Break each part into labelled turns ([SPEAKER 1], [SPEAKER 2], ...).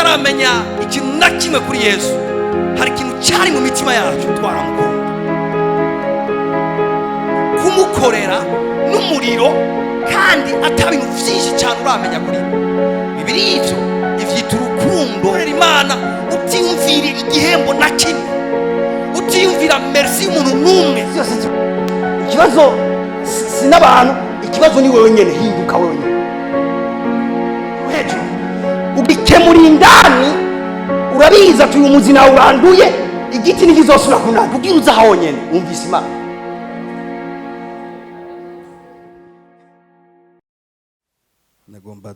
[SPEAKER 1] tutaramenya ikintu na kimwe kuri Yesu, hari ikintu cyari mu mitima yacu twaramukunda. Kumukorera n'umuriro kandi atabintu byinshi cyane uramenya kuri Bibiri ivyo ivyita urukundo. Imana utiyumvira igihembo na kimwe, utiyumvira merci y'umuntu n'umwe.
[SPEAKER 2] Ikibazo si n'abantu, ikibazo ni wewe nyene. Hinduka wewe nyene hejuru ubikemura indani. Urabiza ati uyu muzi nawe uranduye, igiti ntikizosubira kunana. Ubwira uza aho nyene wumvise Imana.
[SPEAKER 1] Nagomba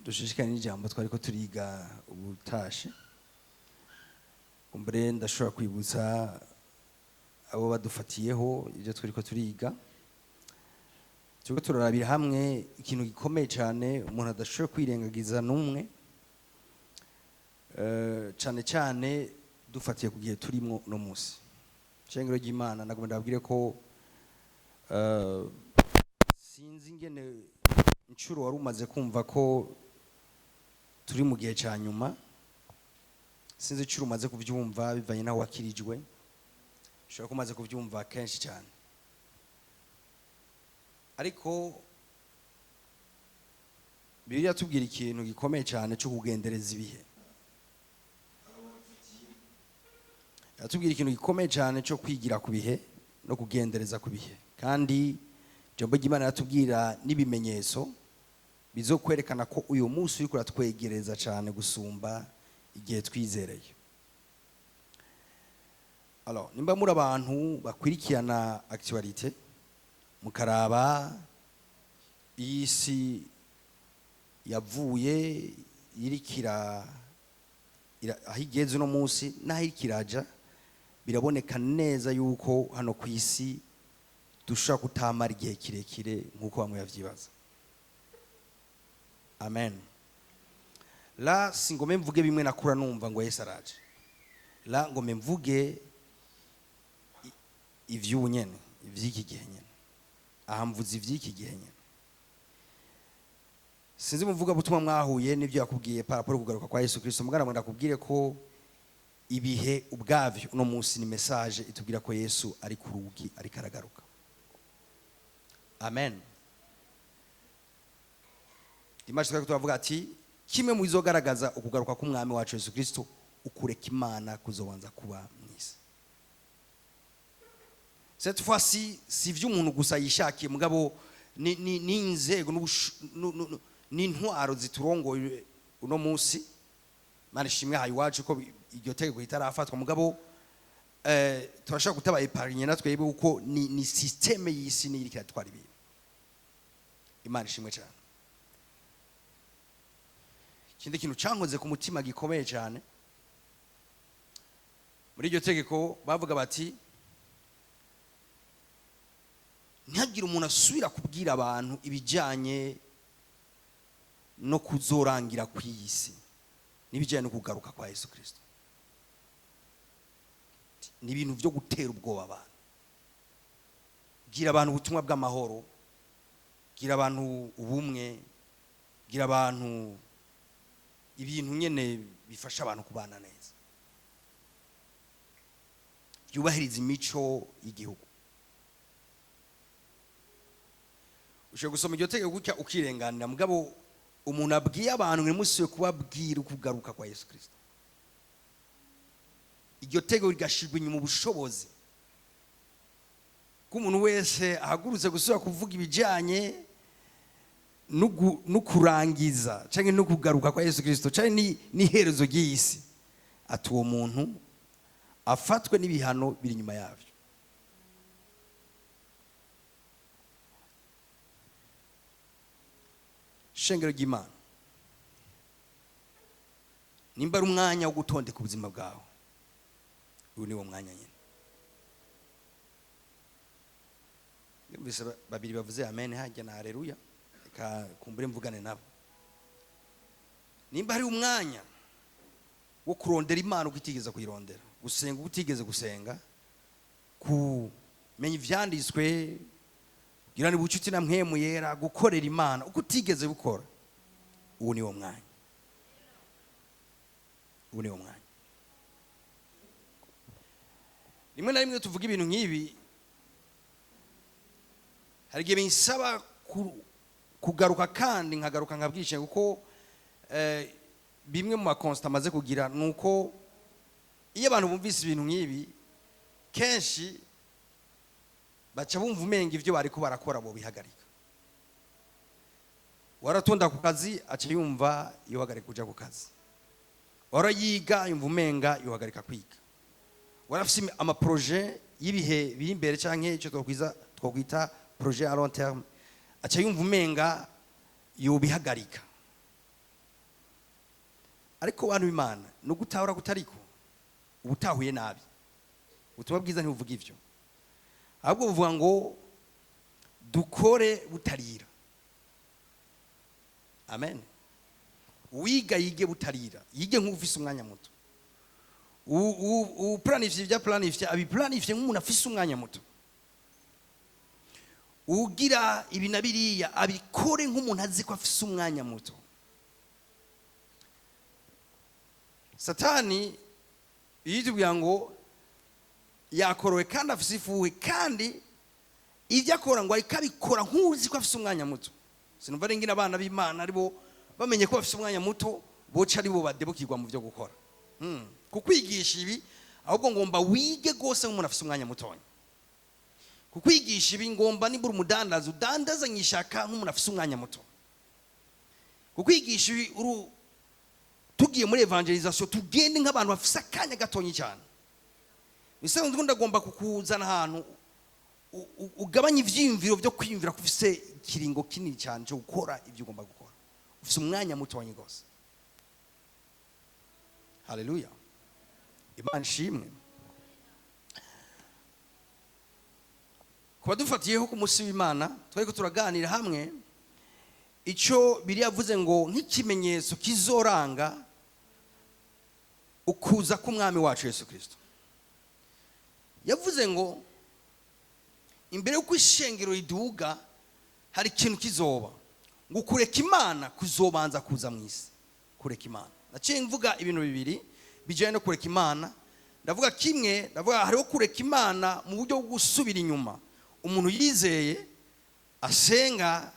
[SPEAKER 1] dushishikane n'ijambo twariko turiga ubutashe. Umbere ndashobora kwibutsa abo badufatiyeho ibyo twariko turiga. Turiko turarabira hamwe ikintu gikomeye cyane umuntu adashobora kwirengagiza n'umwe, cyane cyane dufatiye ku gihe turimo no munsi. Shengero ry'Imana nagomba ndabwire ko sinzi ingene incuro wari umaze kumva ko turi mu gihe cya nyuma. Sinzi incuro umaze kubyumva bivanye naho wakirijwe. Ushobora ko umaze kubyumva kenshi cyane, ariko Bibiliya tubwira ikintu gikomeye cyane cyo kugendereza ibihe. Yatubwira ikintu gikomeye cyane cyo kwigira ku bihe no kugendereza ku bihe, kandi ijambo ry'Imana yatubwira n'ibimenyetso bizokwerekana ko uyu munsi uri kuratwegereza cyane gusumba igihe twizereye. Alors, nimba muri abantu bakurikirana actualité, mukaraba isi yavuye irikira aho igeze no munsi naho irikiraja, biraboneka neza yuko hano ku isi dushaka kutamara igihe kirekire nk'uko bamwe yavyibaza. Amen. La singome mvuge bimwe nakura numva ngo Yesu araje. La ngome mvuge ivy'ubunyene, ivy'iki gihe nyene. Aha mvuze ivy'iki gihe nyene. Sinzi muvuga butumwa mwahuye n'ibyo yakubwiye paraporo kugaruka kwa Yesu Kristo. Mugana ndakubwire ko ibihe ubwavyo uno munsi ni message itubwira ko Yesu ari ku rugi, ari karagaruka. Amen. Dimashi twari tuvuga ati kimwe mu bizogaragaza ukugaruka k'umwami wacu Yesu Kristo, ukureka Imana kuzobanza kuba mwisi. Cette fois-ci si vy'umuntu gusa yishakiye, mugabo ni inzego n'intwaro ziturongoye uno munsi. Mana shimwe hayi wacu ko iryo tegeko itarafatwa, mugabo turashaka gutaba epargne natwe yebe uko ni systeme y'isi ni irikira twari bibi. Imana shimwe cyane. Kindi kintu cyankoze ku mutima gikomeye cyane muri iryo tegeko, bavuga bati ntihagire umuntu asubira kubwira abantu ibijyanye no kuzorangira ku isi n'ibijyanye no kugaruka kwa Yesu Kristo. Ni ibintu byo gutera ubwoba abantu. Gira abantu ubutumwa bw'amahoro, gira abantu ubumwe, gira abantu ibintu nyene bifasha abantu kubana neza, byubahiriza imico y'igihugu. Ushobora gusoma iryo tegeko gutya ukirenganira, mugabo umuntu abwiye abantu ngo musuye kubabwira ukugaruka kwa Yesu Kristo. Iryo tegeko rigashirwa inyuma ubushobozi k'umuntu wese ahagurutse gusubira kuvuga ibijyanye no kurangiza cyangwa no kugaruka kwa Yesu Kristo cyangwa n'iherezo ry'isi, ati uwo muntu afatwe n'ibihano biri inyuma yavyo. Shengero ry'Imana, nimba ari umwanya wo gutondeka ubuzima bwawe, uyu ni wo mwanya nyine. Mbese babiri bavuze amen hajya na haleluya, reka kumbure mvugane nabo. Nimba ari umwanya wo kurondera Imana ukitigeza kuyirondera, gusenga utigeze gusenga, kumenya ivyanditswe, girana ubucuti na mpwemu yera, gukorera Imana uko utigeze gukora, ubu niwo mwanya, ubu niwo mwanya. Rimwe na rimwe tuvuga ibintu nk'ibi, hari igihe binsaba kugaruka kandi nkagaruka nkabwishe, kuko bimwe mu makonsta amaze kugira nuko iyo abantu bumvise ibintu nk'ibi kenshi baca bumva umenga ibyo bariko barakora bo bihagarika. Waratonda ku kazi aca yumva yohagarika kuja ku kazi, warayiga yumva umenga yohagarika kwiga, warafise amaproje y'ibihe biri imbere canke ico twokwita projet à long terme, aca yumva umenga yobihagarika. Ariko bantu b'Imana no gutahura kutariko ubutahuye nabi, ubutumwa bwiza ntibuvuga ivyo, ahubwo buvuga ngo dukore butarira. Amen. Wiga yige butarira, yige nk'ufise umwanya muto. Uplanifye ibya planifye, abiplanifye nk'umuntu afise umwanya muto. Ugira ibi na biriya abikore nk'umuntu azi ko afise umwanya muto. Satani yitubwira ngo yakorowe kandi afise ifuwe, kandi ibyo akora ngo ariko abikora nk'uzi ko afise umwanya muto. Sinumva rengina abana b'Imana aribo bamenye ko bafise umwanya muto boca aribo badebukirwa mu byo gukora. Kukwigisha ibi ahubwo ngomba wige gose nk'umuntu afise umwanya mutonya. Kukwigisha ibi ngomba nibura umudandaza udandaza nyishaka nk'umuntu afise umwanya muto. Kukwigisha ibi tugiye muri evangelisation tugende nk'abantu bafise akanya gatonyi cyane. Misemo ndagomba kukuzana ahantu ugabanya ivyimviro byo kwimvira kufise kiringo kinini cyane cyo gukora ibyo ugomba gukora. Ufise umwanya mutonya gose. Haleluya. Imana shimwe. Kuba dufatiyeho ku munsi w'Imana twariko turaganira hamwe ico biri yavuze ngo nk'ikimenyetso kizoranga ukuza k'umwami wacu Yesu Kristo. Yavuze ngo imbere y'uko ishengero riduga hari ikintu kizoba, ngo kureka Imana kuzobanza kuza mu isi. Kureka Imana, naciye mvuga ibintu bibiri bijanye no kureka Imana. Ndavuga kimwe, ndavuga hariho kureka Imana mu buryo bwo gusubira inyuma. Umuntu yizeye asenga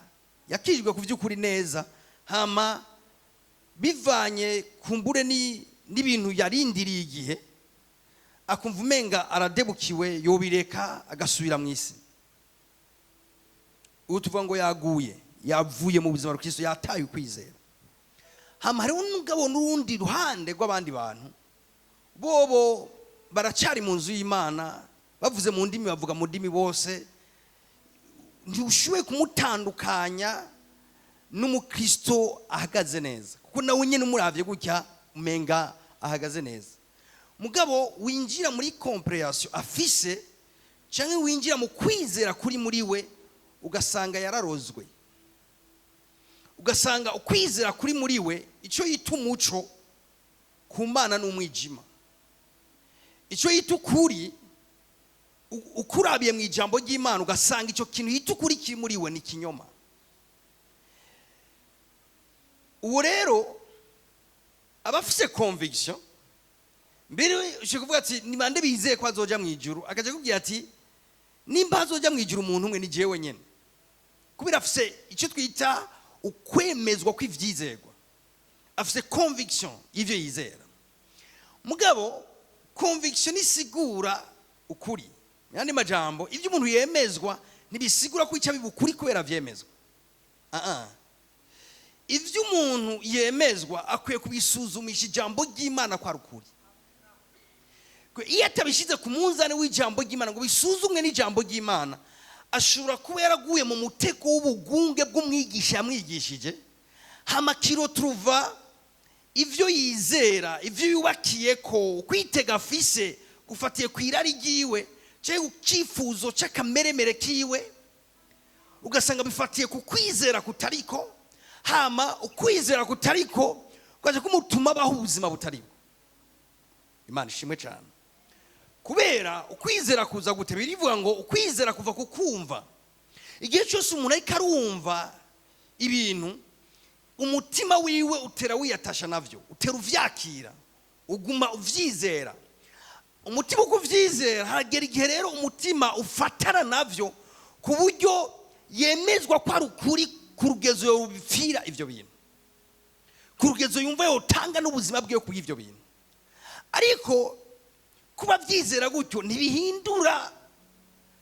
[SPEAKER 1] yakijwe ku by'ukuri neza, hama bivanye kumbure n'ibintu yarindiriye igihe akumva umenga aradebukiwe, yobireka agasubira mu isi. Ubu tuvuga ngo yavuye mu buzima bwa Kristo, yataye ukwizera. Hama hariho n'umugabo n'urundi ruhande rw'abandi bantu bobo baracari mu nzu y'Imana, bavuze mu ndimi bavuga mu ndimi bose, ntiushuwe kumutandukanya n'umukristo ahagaze neza, kuko nawe nyene umuravye gutya umenga ahagaze neza. Mugabo winjira muri comprehension afise canke winjira mu kwizera kuri muri we, ugasanga yararozwe, ugasanga ukwizera kuri muri we ico yita umuco ku Mana n'umwijima, ico yita ukuri ukurabiye mu ijambo ry'Imana ugasanga ico kintu yita ukuri kiri muri we ni kinyoma. Uwo rero abafise conviction mbere ushaka kuvuga ati ni bande bizeye ko azoja mu ijuru, akaje kubwira ati nimba azoja mu ijuru umuntu umwe ni jewe nyene, kubera afise ico twita ukwemezwa kw'ivyizerwa, afise conviction y'ivyo yizera. Mugabo conviction isigura ukuri, yandi majambo ivyo umuntu yemezwa ntibisigura ko icyo bibukuri kubera vyemezwa. Ivyo umuntu yemezwa akwiye kubisuzumisha ijambo ry'Imana kwa rukuri. Iyo atabishize ku munzani w'ijambo ry'Imana ngo bisuzumwe n'ijambo ry'Imana, ashobora kuba yaraguye mu mutego w'ubugunge bw'umwigisha yamwigishije, hama kirotuva ivyo yizera, ivyo yubakiye ko kwitega afise gufatiye ku irari ryiwe cyangwa ukifuzo cy'akameremere kiwe, ugasanga bifatiye ku kwizera kutariko, hama ukwizera kutariko kwaje kumutuma abaho ubuzima butariko. Imana ishimwe cyane. Kubera ukwizera kuza gute, birivuga ngo ukwizera kuva ku kumva. Igihe cyose umuntu ariko arumva ibintu umutima wiwe utera wiyatasha navyo, utera uvyakira, uguma uvyizera. Umutima uko uvyizera hagera igihe rero umutima ufatana navyo ku buryo yemezwa ko ari ukuri ku rugezo yobipfira ivyo bintu, ku rugezo yumva yotanga n'ubuzima bwiwe ku ivyo bintu. Ariko kuba vyizera gutyo ntibihindura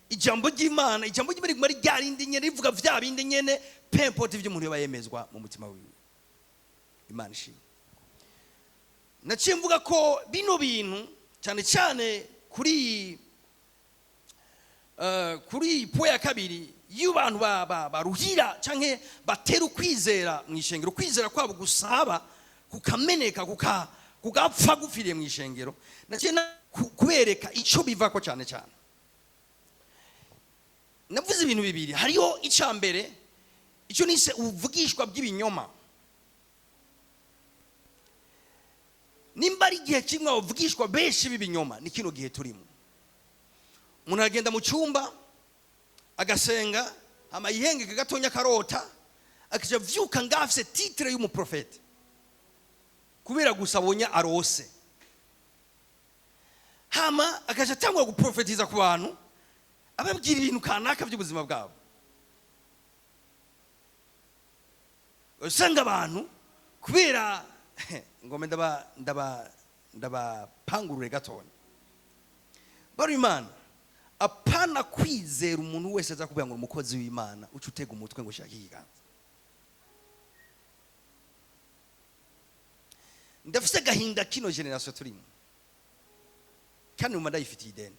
[SPEAKER 1] ijambo ry'Imana. Ijambo ry'Imana riguma ryarindi nyene rivuga vya bindi nyene pempote ivyo umuntu yemezwa mu mutima wiwe. Imana ishimwe. Naciye mvuga ko bino bintu cyane cyane kuri po ya kabiri iyo abantu baruhira canke batera ukwizera mu ishengero, kwizera kwabo gusaba kukameneka kugapfa gufiriye mu ishengero, naciye kubereka ico bivako cyane cyane. Navuze ibintu bibiri, hariho icambere ico nise ubuvugishwa bw'ibinyoma. Nimba ari igihe kimwe abavugishwa benshi b'ibinyoma ni kino gihe turimo. Umuntu agenda mu cyumba agasenga hama yihengeka gatonya karota akija vyuka ngafise titre y'umuprofete kubera gusa abonya arose, hama akaja tangwa guprofetiza ku bantu ababwira ibintu kanaka by'ubuzima bwabo. Usanga abantu kubera ngome ndabapangurure gatonya. Bari Imana apana kwizera umuntu wese aza kubwira ngo umukozi w'Imana uca utega umutwe ngo shaka ikiganza. Ndafise gahinda kino generation turimo, kandi umanda yifitiye ideni.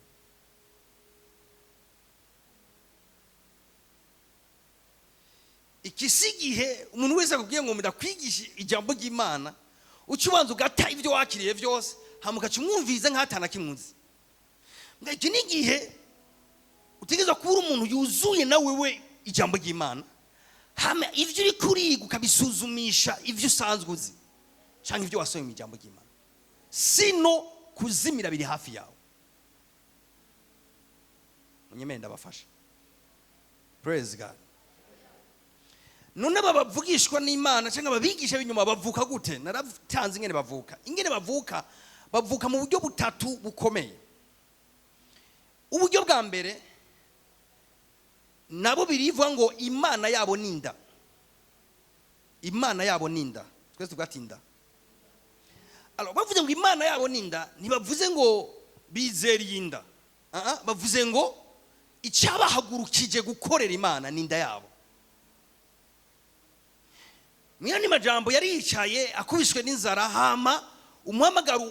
[SPEAKER 1] Ikisigihe umuntu wese akubwiye ngo ndakwigisha ijambo ry'Imana uca ubanza ugata ibyo wakiriye byose hamukaca umwumviza nk'atana kimuzi. Ngaki nigihe utegeza kuba umuntu yuzuye nawe we ijambo ry'Imana, hama ivyo uri kuriga ukabisuzumisha ivyo usanzwe uzi canke ivyo wasoye mu ijambo ry'Imana, sino kuzimira biri hafi yawe. Munyemeye ndabafasha. Praise God. None babavugishwa n'Imana cyangwa babigisha binyuma bavuka gute? Naratanze ingene bavuka. Ingene bavuka mu buryo butatu bukomeye. Uburyo bwa mbere nabo birivuga ngo Imana yabo ninda. Imana yabo ninda. Twese tugatinda. Alors bavuze ngo Imana yabo ninda, ntibavuze ngo bizeri yinda. Bavuze ngo icyabahagurukije gukorera Imana ninda yabo. Mwiyani majambo yari yicaye akubishwe n'inzara, hama umuhamagaro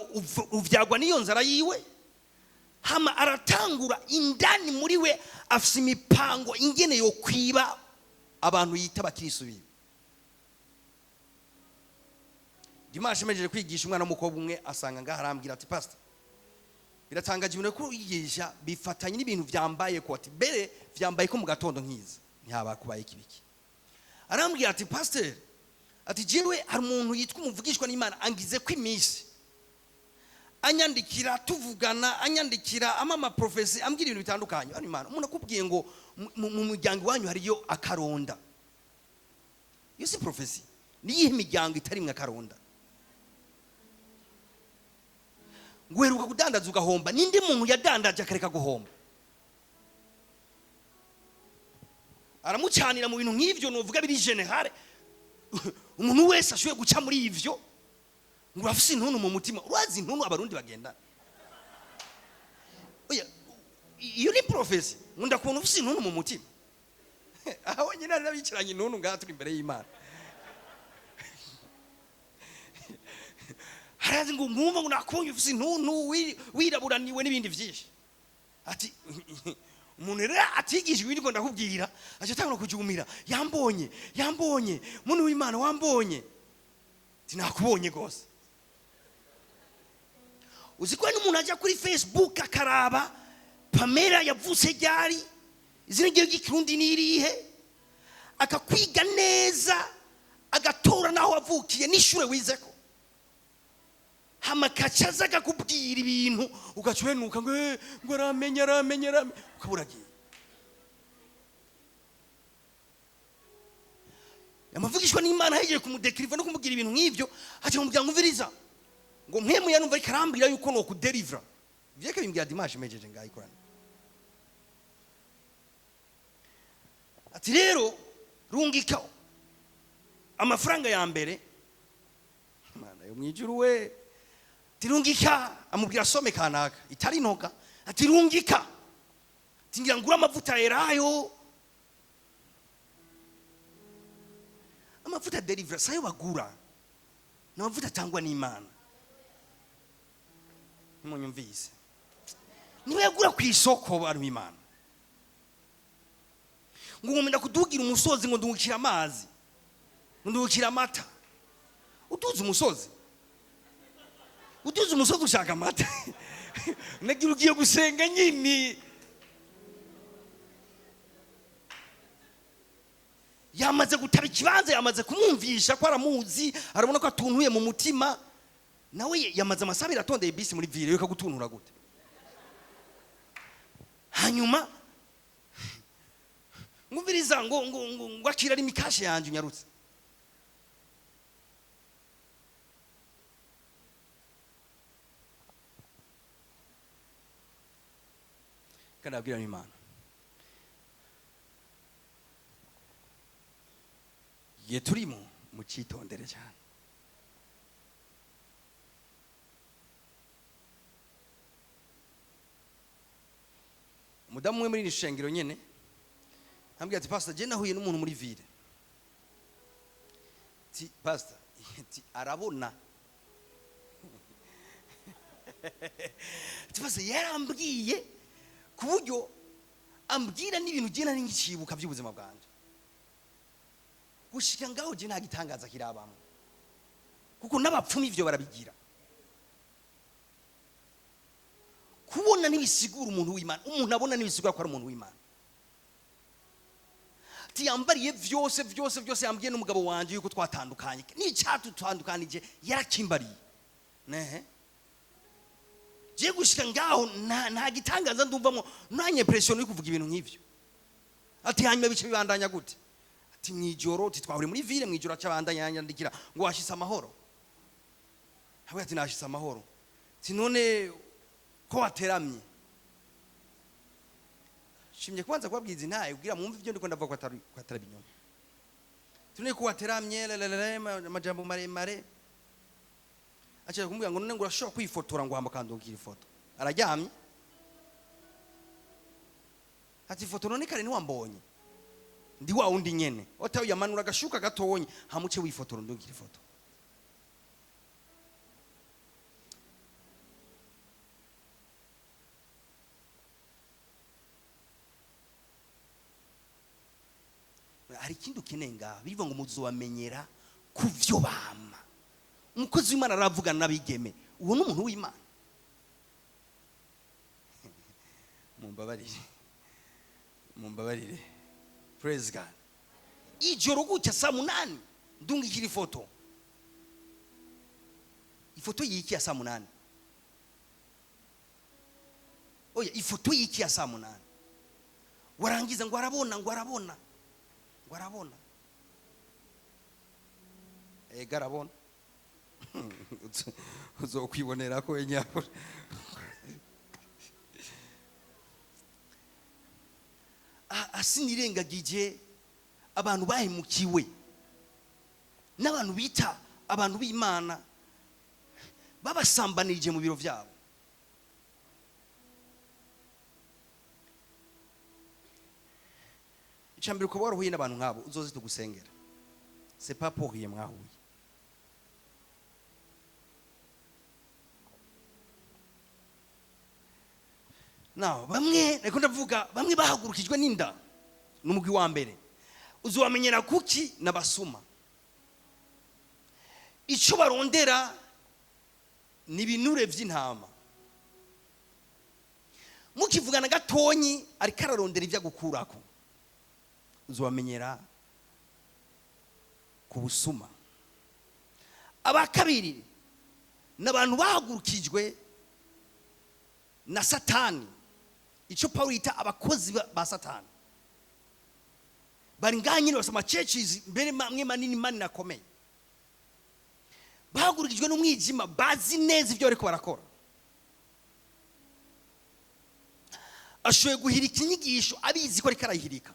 [SPEAKER 1] uvyagwa n'iyo nzara yiwe, hama aratangura indani muri we afise imipango ingene yo kwiba abantu yita abakristo biwe. Dimanche mejeje kwigisha umwana w'umukobwa umwe asanga ngaha arambwira ati pastor, biratangaje ibintu ko yigisha bifatanye n'ibintu vyambaye ko ati bere vyambaye ko mu gatondo nkiza ntihaba kubaye kibiki. Arambwira ati pastor, ati jewe hari umuntu yitwa umuvugishwa n'Imana angize ko imisi anyandikira tuvugana, anyandikira amama prophecy ambwira ibintu bitandukanye. Ari Imana umuntu akubwiye ngo mu muryango wanyu hariyo akaronda. Iyo si prophecy, niyihe imiryango itari mwe akaronda? Ngweruka kudandaza ugahomba, ninde muntu yadandaje akareka guhomba? Aramucanira mu bintu nk'ivyo novuga biri general. Umuntu wese ashoboye guca muri ivyo ngo afise intuntu mu mutima. Urazi intuntu abarundi bagenda, oya iyo ni prophecy. Nkunda kubona ufise intuntu mu mutima. Aho nyina nabikiranye intuntu ngaha turi imbere y'Imana. Harazi ngo ngumva ngo nakonye ufise intuntu wiraburaniwe n'ibindi vyinshi. Ati umuntu rero atigishwe ibindi ngo ndakubwira aje tangura kujumira, yambonye muntu w'Imana wambonye. Tinakubonye gose. Uziko n'umuntu aja kuri Facebook akaraba Pamela yavuse ryari, izina rye ry'ikirundi nirihe, akakwiga neza agatora naho wavukiye n'ishure wizeko, hama kacaza akakubwira ibintu ugacuhenuka ngo aramenya ukaburagiye. amavugishwa n'Imana hejeje kumudekiriva no kumugira ibintu nk'ivyo aje mu muryango umviriza ngo mpemu yanumva ikarambira yuko no kudelivra vyeke bimbwira dimanche mejeje ngayikorana ati rero rungika amafaranga ya mbere Imana yo mwijuru we tirungika amubwira some kanaka itari ntoka ati rungika tingira ngura amavuta yerayo amavuta delivra sayo bagura na amavuta tangwa n'Imana nimunyumvise niwe yagura ku isoko bantu b'Imana ngo ngomenda kudugira umusozi ngo ndungukira amazi ndungukira amata utuze umusozi ushaka amata nagira ugiye gusenga nyini yamaze gutaba ikibanza yamaze kumwumvisha ko aramuzi arabona ko atuntuye mu mutima nawe yamaze amasabira atondeye bisi muri ville yo gutunura gute hanyuma ngumviriza ngo akira ari mikashe yanje unyarutse kana abwira n'Imana ye turimo mu citondere cyane umudamu we muri nishengero nyene ambwira ati pastor je nahuye n'umuntu muri ville ti pastor ti arabona ti pastor yarambwiye ku buryo ambwira n'ibintu je nari ngicibuka by'ubuzima bwanje gushika ngaho je nta gitangaza kirabamo kuko n'abapfumi ivyo barabigira kubona nibisigura umuntu w'Imana umuntu abona nibisigura ko ari umuntu w'Imana tiyambariye vyose yambwiye n'umugabo wanje yuko twatandukanye n'icyatu twandukanije yarakimbariye nehe je gushika ngaho nta gitangaza ndumvamo nanye pression yo kuvuga ibintu nk'ivyo ati hanyuma bice bibandanya gute ati mwijoro titwahuri muri ville mwijoro acabandanya yandikira ngo washise amahoro hawe ati nashise amahoro ati none ko wateramye shimye kwanza kubabwiza ntaye ubwira mwumva ibyo ndiko ndavuga ko atari binyoma tune ko wateramye amajambo maremare acha kumbwira ngo none ngo urashobora kwifotora ngo hamba kandukira ifoto araryamye ati foto none kare ntiwambonye ndi wa undi nyene otayo yamanura agashuka gatonye hamuce wifotora ndukira ifoto hari kindu kinenga bivuga ngo muzobamenyera kuvyo bama umukozi w'Imana aravugana n'abigeme uwo n'umuntu w'Imana mumbabarire praise God ijoro gucya saa 8 ndungikira ifoto yiki ya saa 8 oya ifoto yiki ya saa 8 warangiza ngo arabona garabona uzokwibonera ko enyakora asinirengagije abantu bahemukiwe n'abantu bita abantu b'Imana babasambanirije mu biro byabo icambere ko waruhuye n'abantu nkabo uzoze tugusengera c'est pas pour rien mwahuye naho bamwe nako ndavuga bamwe bahagurukijwe n'inda n'umugwi wa mbere uzobamenyera kuki nabasuma ico barondera ni binure vy'intama mukivugana gatonyi ariko ararondera ivya gukurako uzobamenyera ku busuma abakabiri n'abantu bahagurukijwe na Satani ico Paulo yita abakozi ba Satani bari ngaha nyine basoma churches mbere mamwe manini manini akomeye, bahagurukijwe n'umwijima, bazi neza ibyo bariko barakora. Ashoboye guhirika inyigisho abizi ko ariko arayihirika,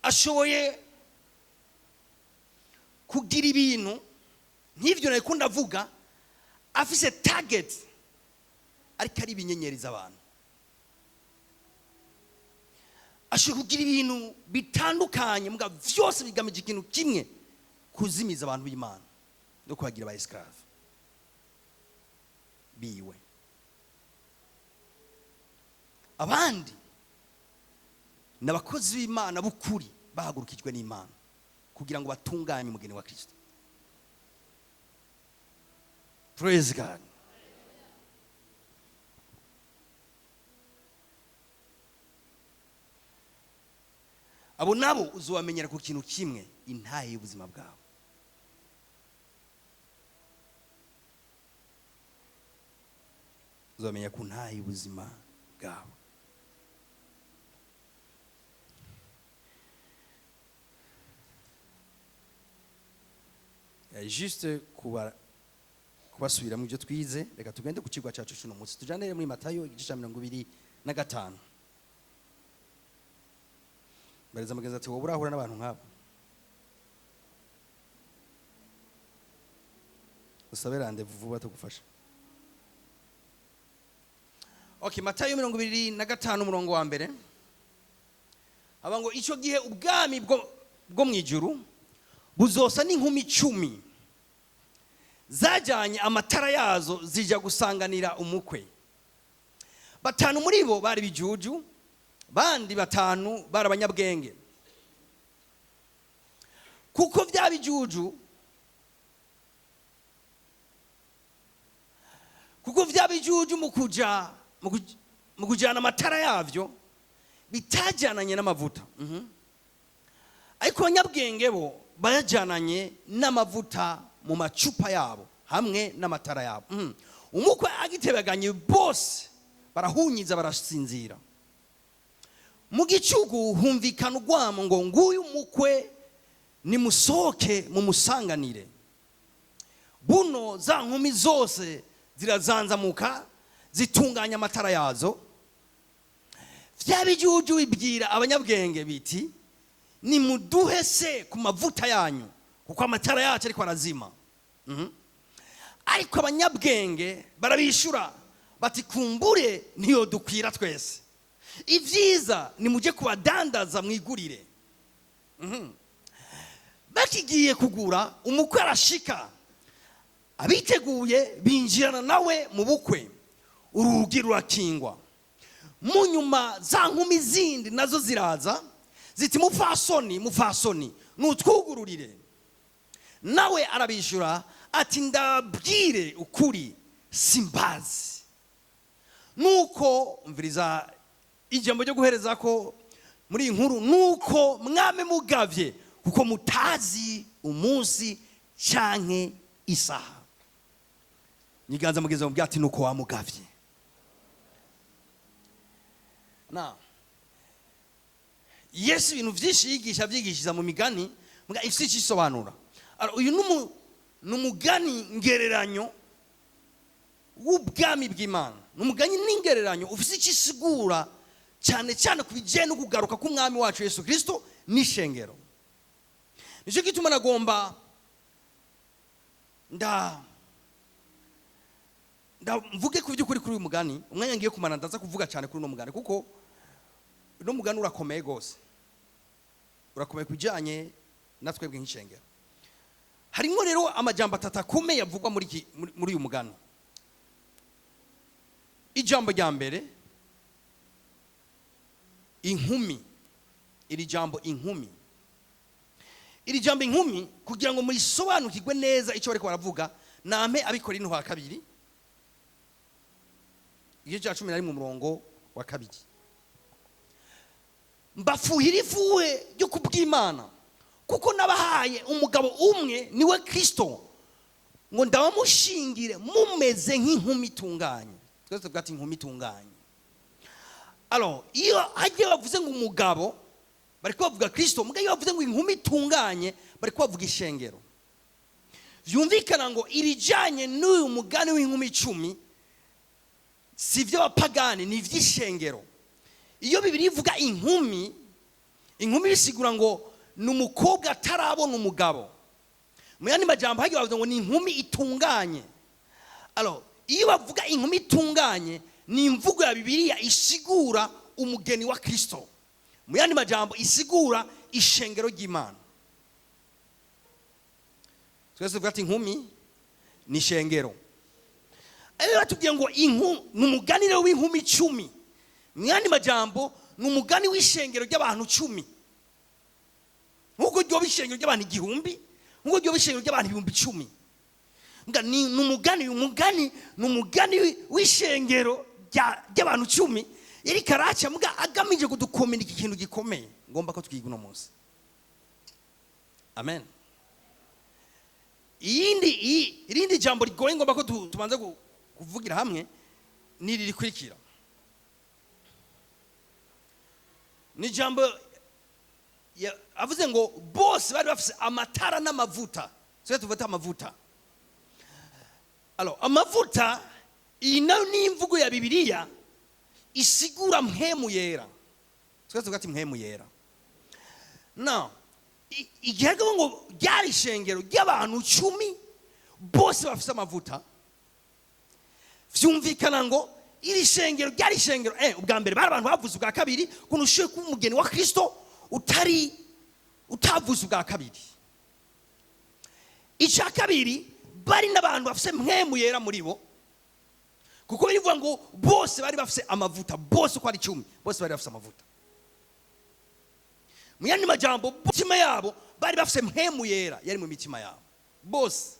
[SPEAKER 1] ashoboye kugira ibintu nk'ivyo nariko ndavuga, afise target ariko ari ibinyenyeriza abantu. Ashoboye kugira ibintu bitandukanye muga vyose bigamije ikintu kimwe, kuzimiza abantu b'Imana no kubagira ba esclave biwe. Abandi n'abakozi b'Imana b'ukuri bahagurukijwe n'Imana kugira ngo batunganye umugeni wa Kristo. Praise God. Abo nabo uzobamenyera ku kintu kimwe, intahe y'ubuzima bwawe. Uzobamenya ku ntahe y'ubuzima bwawe. Juste kubasubiramo ibyo twize, reka tugende ku kigwa cyacu cy'uno munsi. Tujane muri Matayo igice cya 25. Bariza mugenzi ati wowe urahura n'abantu nk'abo? Usabe rendez-vous vuba tugufasha. Okay, Matayo 25 umurongo wa mbere. Abango ico gihe ubwami bwo mwijuru buzosa n'inkumi 10 zajanye amatara yazo zija gusanganira umukwe. 5 muri bo bari bijuju, bandi 5 bari abanyabwenge. Kuko vya bijuju mu kujana amatara yavyo bitajananye n'amavuta. Ariko abanyabwenge bo bajananye n'amavuta mu macupa yabo hamwe n'amatara yabo. Umukwe agitebaganye bose barahunyiza barasinzira. Mu gicugu humvikana urwamo ngo nguyu umukwe nimusohoke mu musanganire. Buno za nkumi zose zirazanzamuka zitunganya amatara yazo. Vya bijuju bibwira abanyabwenge biti nimuduhe se ku mavuta yanyu kuko amatara yacu ariko arazima. Ariko abanyabwenge barabishura bati kumbure niyo dukwira twese, ivyiza nimuje kubadandaza mwigurire. Bakigiye kugura, umukwe arashika, abiteguye binjirana nawe mu bukwe. Urugi rurakingwa. Mu nyuma za nkumi zindi nazo ziraza ziti mufasoni nutwugururire. Nawe arabishura ati ndabwire ukuri simbazi. Nuko mviriza ijambo ryo guhereza ko muri inkuru, nuko mwame mugavye kuko mutazi umunsi canke isaha. Niganza mugeze mu byati nuko wamugavye. Na Yesu ibintu vyinshi yigisha mu migani muga ifisi cisobanura. Uyu numugani ngereranyo w'ubwami bw'Imana. Numugani n'ingereranyo ufisi cisigura cyane cyane kubijye no kugaruka k'umwami wacu Yesu Kristo n'ishengero. Nico gituma nagomba mvuge ku by'ukuri kuri uyu mugani. Umwanya ngiye kumana ndaza kuvuga cyane kuri uno mugani kuko uno mugani urakomeye gose. Urakomeye kujanye natwe nk'ishengero. Harimo rero amajambo 3 akomeye yavugwa muri uyu mugani. Ijambo rya mbere inkumi. Iri jambo inkumi kugira ngo murisobanukirwe neza icyo bariko baravuga, nampe abikora into ha kabiri igice cya 11 mu murongo wa 2. Mbafuhira ifuhe ryo kubw'Imana kuko nabahaye umugabo umwe niwe Kristo ngo ndabamushingire mumeze nk'inkumi itunganye. Twese tugati inkumi itunganye. Alors iyo hagiye bavuze ngo umugabo bari kubavuga Kristo. Mugayo bavuze ngo inkumi itunganye bari kubavuga ishengero. Vyumvikana ngo irijanye n'uyu mugani w'inkumi 10 sivyo abapagani, ni ivy'ishengero. Iyo Bibiliya ivuga inkumi bisigura ngo n'umukobwa atarabona umugabo. Mu yandi majambo hagiye bavuga ngo ni inkumi itunganye. Alors iyo bavuga inkumi itunganye ni imvugo ya Bibiliya isigura umugeni wa Kristo. Mu yandi majambo isigura ishengero ry'Imana. Twese tuvuga ati inkumi ni ishengero. Ari batubwiye ngo n'umugani rero w'inkumi 10. Mu yandi majambo n'umugani w'ishengero ry'abantu 10. Nkuko ryo bishengero ry'abantu 1000, nkuko ryo bishengero ry'abantu 10,000. Nga ni n'umugani w'ishengero ry'abantu 10 yari karacha muga agamije kudukomera iki kintu gikomeye ngomba ko twiga uno munsi. Amen. Irindi jambo rigoye ngomba ko tubanza kuvugira hamwe ni ririkurikira. Ni jambo avuze ngo bose bari bafise amatara n'amavuta. Sio tuvuta amavuta. Alors amavuta iyi nayo ni imvugo ya Bibiliya isigura mpemu yera. Sio tuvuga ati mpemu yera. No. Igihe ngo ryari ishengero ry'abantu 10 bose bafise amavuta. Vyumvikana ngo iri shengero ryari ishengero ubwa mbere bari abantu bavuze ubwa kabiri kuno ushiye ku mugeni wa Kristo utavuze ubwa kabiri. Ica kabiri bari n'abantu bafise mpemu yera muri bo, kuko bivuga ngo bose bari bafise amavuta, bose uko ari 10 bose bari bafise amavuta. Mu yandi majambo mitima yabo bari bafise mpemu yera yari mu mitima yabo bose.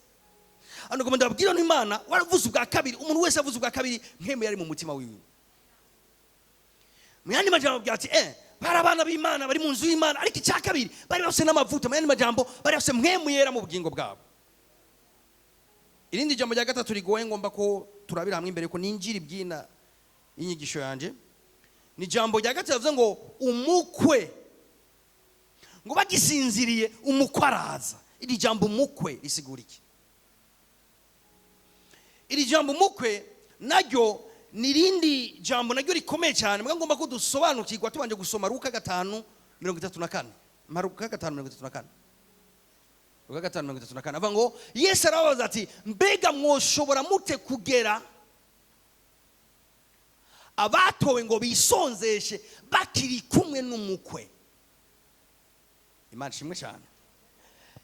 [SPEAKER 1] Ano komanda babwira n'Imana waravuze ubwa kabiri, umuntu wese avuze ubwa kabiri mpemu yari mu mutima wiwe. Mu yandi majambo byati bari abana b'Imana bari mu nzu y'Imana, ariko icya kabiri bari bafise n'amavuta. Mu yandi majambo bari bafise mpemu yera mu bugingo bwabo. Irindi jambo rya gatatu rigoye ngomba ko turabira hamwe imbere ko ninjira ibyina inyigisho yanje ni jambo rya gatatu bavuze ngo umukwe, ngo bagisinziriye umukwe araza. Iri jambo umukwe risigura iki? Iri jambo umukwe naryo nirindi jambo naryo rikomeye cyane, mbwa ngomba ko dusobanukirwa tubanje gusoma Luka 5:34. Luka 5:34. Luka 5:34 avuga ngo Yesu arabaza ati mbega mwoshobora mute kugera abatowe ngo bisonzeshe bakiri kumwe n'umukwe? Imana shimwe cyane.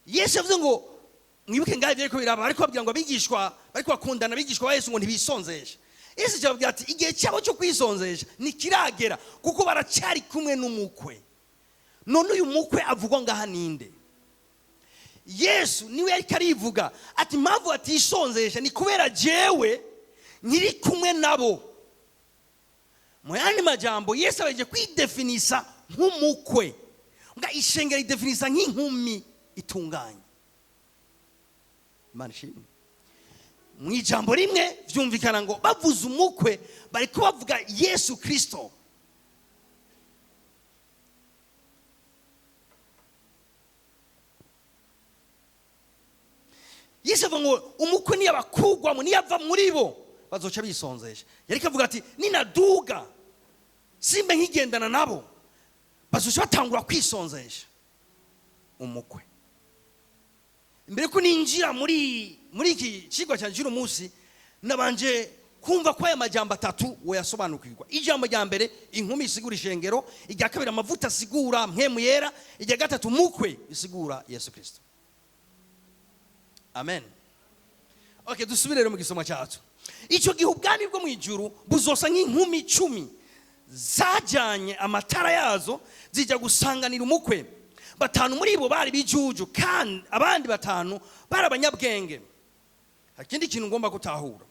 [SPEAKER 1] Yesu avuze ngo mwibuke ngaho ibyo ariko biraba ariko babwira ngo abigishwa bariko bakundana, abigishwa ba Yesu ngo ntibisonzeshe. Yesu cyababwira ati igihe cyabo cyo kwisonzesha nikiragera kuko baracyari kumwe n'umukwe. None uyu mukwe avugwa ngaha ninde? Yesu niwe yari karivuga ati mpamvu atisonzesha ni kubera jewe nkiri kumwe nabo. Mu yandi majambo Yesu abaje kwidefinisa nk'umukwe, nga ishengero idefinisa nk'inkumi itunganye. Imana shimwe. Mu ijambo rimwe vyumvikana ngo bavuze umukwe bari kubavuga Yesu Kristo. Yesu avuga ngo umukwe ni abakugwamo, ni yava muri bo bazoca bisonzesha. Yari kavuga ati ninaduga simbe nkigendana nabo bazoca batangura kwisonzesha. Umukwe imbere ko ninjira muri iki kigwa cyanje uno munsi nabanje kumva ko aya majambo atatu wo yasobanukirwa. Ijambo rya mbere inkumi isigura ishengero, ijya kabiri amavuta asigura mpemu yera, ijya gatatu umukwe isigura Yesu Kristo. Amen. Okay, dusubire rero mu gisoma cyacu. Icyo gihe ubwami bwo mu ijuru buzosa nk'inkumi 10 zajanye amatara yazo zijya gusanganira umukwe. 5 muri bo bari bijuju kandi abandi 5 bari abanyabwenge. Hakindi kintu ngomba gutahura.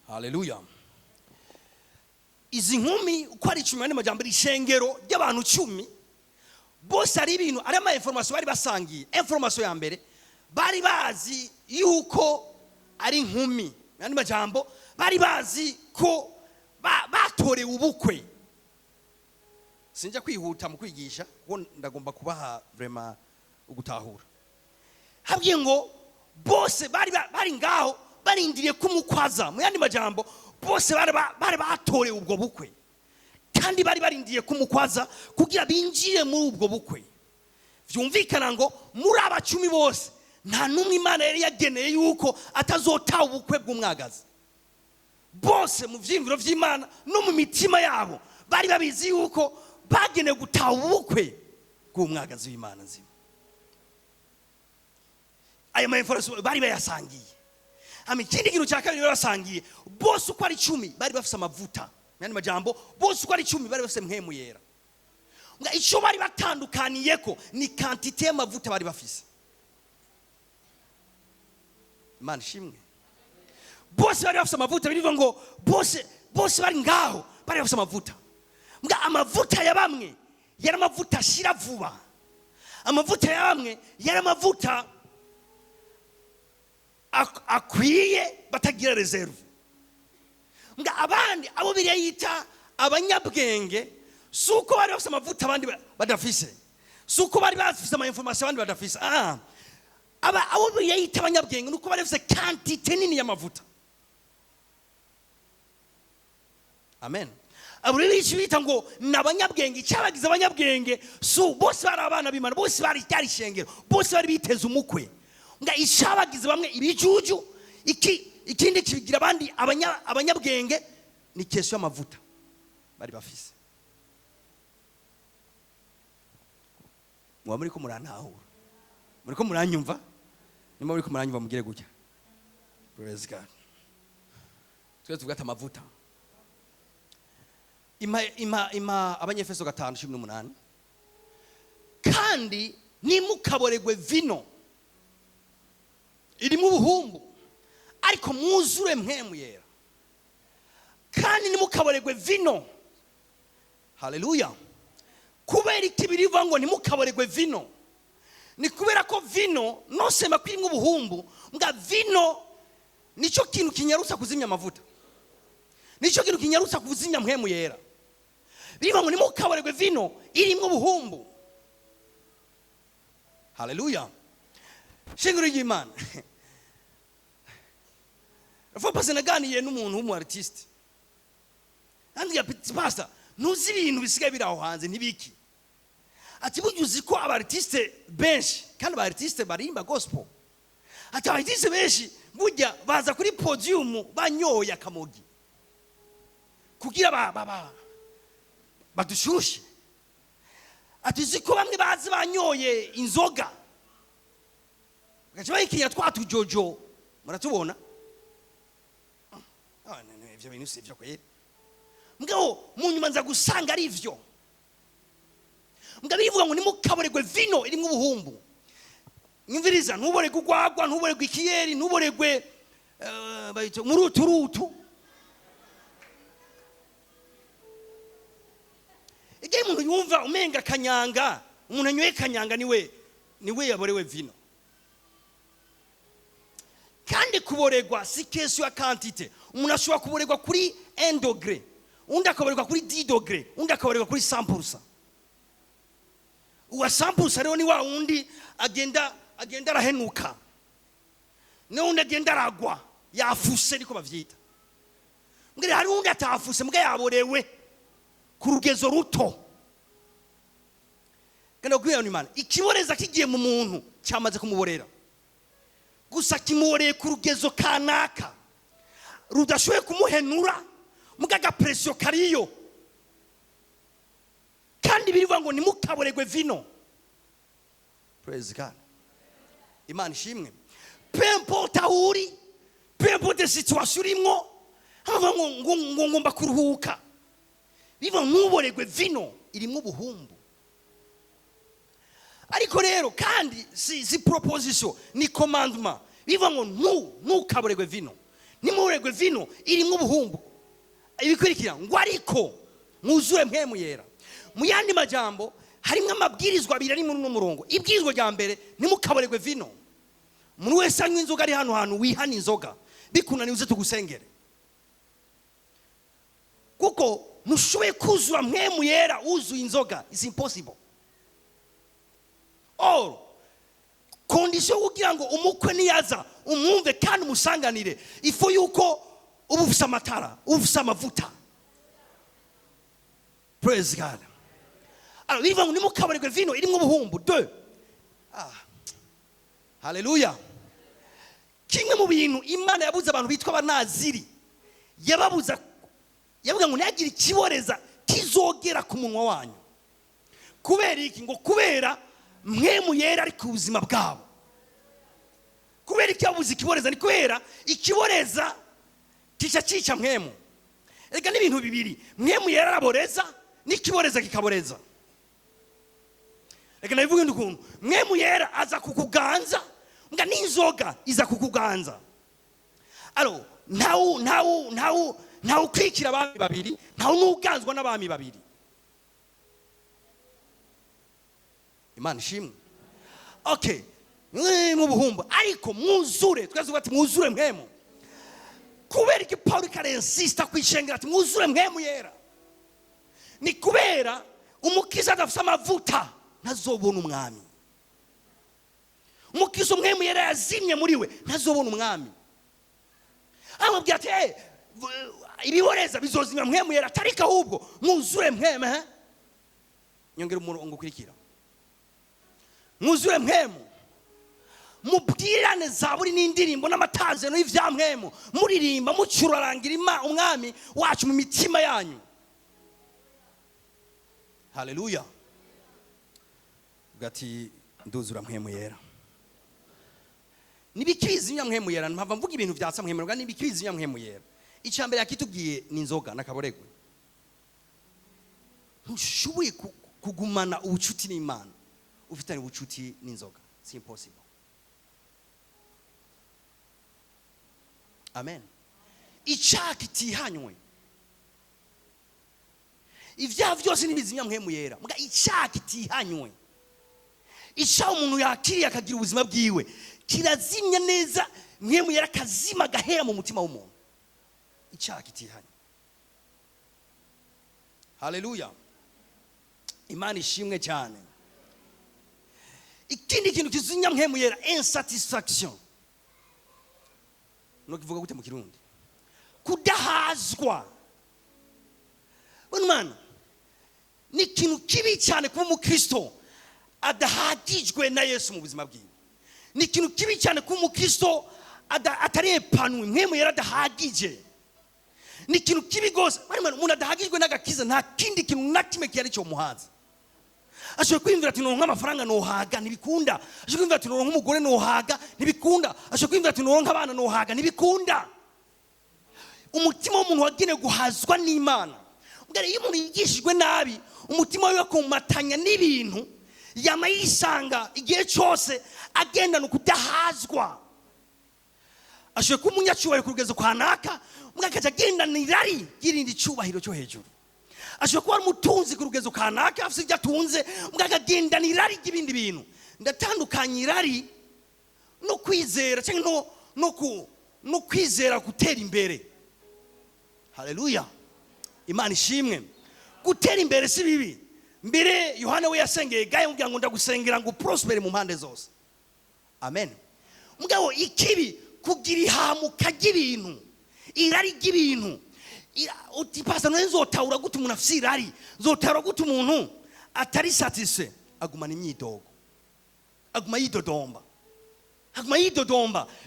[SPEAKER 1] Haleluya. Izi nkumi uko ari 10 n'amajambo ishengero ry'abantu 10 bose ari ibintu ari ama information bari basangiye. Information ya mbere bari bazi yuko ari nkumi, yani majambo bari bazi ko batorewe ubukwe. sinjya kwihuta mu kwigisha kuko ndagomba kubaha vraiment ugutahura. Habwiye ngo bose bari ngaho barindiriye kumukwaza. Mu yandi majambo bose bari batore ubwo bukwe kandi bari barindiriye kumukwaza kugira binjire muri ubwo bukwe. Vyumvikana ngo muri abacumi bose nta numwe Imana yari yageneye yuko atazota ubukwe bw'umwagazi. Bose mu vyimviro vy'Imana no mu mitima yabo bari babizi yuko bagenewe gutaha ubukwe bw'umwagazi w'Imana nzima. Ayo mainformation bari bayasangiye. Ikindi kintu cya kabiri basangiye, bose uko ari 10 bari bafise amavuta. Yani majambo bose uko ari 10 bari bafise mpemu yera. Nga ico bari batandukaniyeko ni quantité y'amavuta bari bafise. Imana shimwe. Bose bari bafise amavuta, birivuga ngo bose bari ngaho bari bafise amavuta. Mga amavuta ya bamwe yari amavuta ashira vuba. Amavuta ya bamwe yari amavuta akwiye batagira reserve. Mga abandi abo biriya yita abanyabwenge, suko bari bafise amavuta abandi badafise, suko bari bafise ama information abandi badafise. Abo biriya yita abanyabwenge nuko bari bafise quantité nini y'amavuta. Amen. Abo rero bita ngo nabanyabwenge, cyabagize abanyabwenge bose bari abana b'Imana, bose bari cyari shengero, bose bari biteze umukwe. Nga ishabagize bamwe ibijuju, ikindi kibigira abandi abanyabwenge ni kesho y'amavuta bari bafise. Muri ko murantahura, muri ko muranyumva, nimba muri ko muranyumva mugire gutya. Praise God. Twese tugata amavuta. Ima Abanyefeso 5:18. Kandi nimukaboregwe vino irimu ubuhumbu ariko mwuzure mpemu yera. Kandi nimukaboregwe vino. Haleluya. Kubera ikibiriva ngo nimukaboregwe vino, ni kubera ko vino no sema kwinga ubuhumbu, mga vino nico kintu kinyarusa kuzimya amavuta, nico kintu kinyarusa kuzimya mpemu yera. Biriva ngo nimukaboregwe vino irimu ubuhumbu. Haleluya. Shingiro y'Imana. Rafa pasanaganiye n'umuntu w'umu artiste. Andi ya pastor nuzi ibintu bisigaye biraho hanze ntibiki. Ati bujuzi ko aba artiste benshi kandi aba artiste barimba gospel. Ati aba artiste benshi burya baza kuri podium banyoya kamogi. Kugira badushushe. Ati ziko bamwe bazi banyoye inzoga. Gachiba ikinya twatujojo muratubona. Ivyo bintu sivyo kweli. Mugabo munyuma nza gusanga ari ivyo. Mugabo bivuga ngo nimukaboregwe vino iri mu buhumbu. Nyumviriza, ntuboregwe gwagwa, ntuboregwe ikiyeri, ntuboregwe bayito muruturutu. Igihe umuntu yumva umenga kanyanga, umuntu anyoye kanyanga niwe yaborewe vino. Kandi kuboregwa si kesho ya quantité. Umuntu ashobora kuboregwa kuri 1 degré, undi akaboregwa kuri 10 degré, undi akaboregwa kuri 100%. Uwa 100% rero ni wa undi agenda arahenuka, ne undi agenda aragwa yafuse niko bavyita. Mbere hari undi atafuse mbwa yaborewe ku rugezo ruto. Kandi kugira Imana ikiboreza kigiye mu muntu cyamaze kumuborera, gusa kimuboreye ku rugezo kanaka rudashoboye kumuhenura mugaga pressure kariyo. Kandi birivuga ngo nimukaboregwe vino. Praise God. Imana ishimwe. Peu importe uri, peu importe situation urimo, hava ngo ngomba kuruhuka. Bivuga nuboregwe vino irimo ubuhumbu. Ariko rero kandi si proposition ni commandement. Bivuga ngo ntukaboregwe vino. Nimuboregwe vino irimo ubuhumbu. Ibikurikira ngo ariko mwuzure mpemu yera. Mu yandi majambo harimo amabwirizwa abiri ari muri murongo. Ibwirizwa rya mbere nimukaboregwe vino. Umuntu wese anywa inzoga ari hano wihana inzoga bikunaniye uze tugusengere. Kuko ntushoboye kuzura mpwemu yera wuzuye inzoga. It's impossible. Kondisiyo kugira ngo umukwe niyaza umwumve kandi umusanganire, ifu yuko uba ufise amatara, uba ufise amavuta. Praise God. Alors biva ngo nimukabarirwe vino irimo ubuhumbu. Haleluya. Kimwe mu bintu Imana yabuze abantu bitwa abanaziri, yababuza, yavuga ngo ntihagire ikiboreza kizogera ku munwa wanyu. Kubera iki? Ngo kubera mpwemu yera ari ku buzima bwabo. Kubera iki yabuze ikiboreza? Ni kubera ikiboreza kica cica mpwemu. Ega n'ibintu bibiri, mpwemu yera araboreza n'ikiboreza kikaboreza. Ega nabivuga ndukuntu mpwemu yera aza kukuganza, nga n'inzoga iza kukuganza. Alo ntawu kwikira abami babiri, ntawu nuganzwa n'abami babiri. Imana ishimwe. Okay, mu buhumbu ariko mwuzure, twazuba ati mwuzure mpwemu. Kubera iki Paulo karensista kwishengera ati mwuzure mpwemu yera? Ni kubera umukiza adafite amavuta ntazobona umwami. Umukiza mpwemu yera yazimye muri we ntazobona umwami. Amubwira ati ibiboreza bizozimya mpwemu yera, tarika ahubwo mwuzure mpwemu. Nyongera umurongo ukurikira. Mwuzure mpwemu, mubwirane zaburi n'indirimbo n'amatazeno y'ivya mpwemu, muririmba mucurarangira umwami wacu mu mitima yanyu. Haleluya. Gati nduzura mpwemu yera. Nibikizimya mpwemu yera, mpava mvuga ibintu vyatsa mpwemu yera, nibikizimya mpwemu yera. Icambere yakitubwiye ni inzoga n'akaboregwe. Ntushoboye kugumana ubucuti n'Imana ufitanye ubucuti n'inzoga. It's impossible. Amen. Icyaha kitihanywe, ivyaha vyose n'ibizimya mpwemu yera. Muga icyaha kitihanywe, icyaha umuntu yakiriye akagira ubuzima bwiwe, kirazimya neza mpwemu yera, kazima gahera mu mutima w'umuntu. Icyaha kitihanywe. Haleluya. Imana ishimwe cyane. Ikindi kintu kizimya mpwemu yera, insatisfaction. Nokivuga gute mu Kirundi? Kudahazwa. Bwana, ni kintu kibi cyane kuba umukristo adahagijwe na Yesu mu buzima bwiwe. Ni kintu kibi cyane kuba umukristo atari epanwe, mpwemu yera adahagije. Ni kintu kibi gose. Bwana, umuntu adahagijwe n'agakiza nta kindi kintu nakime kiyari cyo muhaza. Ashobora kwimvira ati noronka amafaranga nohaga ntibikunda. Ashobora kwimvira ati noronka umugore nohaga ntibikunda. Ashobora kwimvira ati noronka abana nohaga ntibikunda. Umutima w'umuntu wagenewe guhazwa n'Imana. Mbere iyo umuntu yigishijwe nabi, umutima we wakumatanya n'ibintu, yama yisanga igihe cyose agenda no kudahazwa. Ashobora kuba umunyacyubahiro ku rugezo kwa naka, mugakaja agenda nirari girindi cyubahiro cyo hejuru. Ashobora kuba umutunzi ku rugezo kanaka, afite ibyo atunze, mugakagenda nirari ry'ibindi bintu. Ndatandukanye irari no kwizera cyangwa no kwizera gutera imbere. Haleluya. Imana ishimwe. Gutera imbere si bibi. Mbere Yohana we yasengeye gaye mubwira ngo ndagusengera ngo prospere mu mpande zose. Amen. Mugabo ikibi kugira ihamuka ry'ibintu, irari ry'ibintu. Utipasa nzotahura gute umuntu afite irari, nzotahura gute umuntu atari satisfait, agumana imyidogo, aguma yidodomba,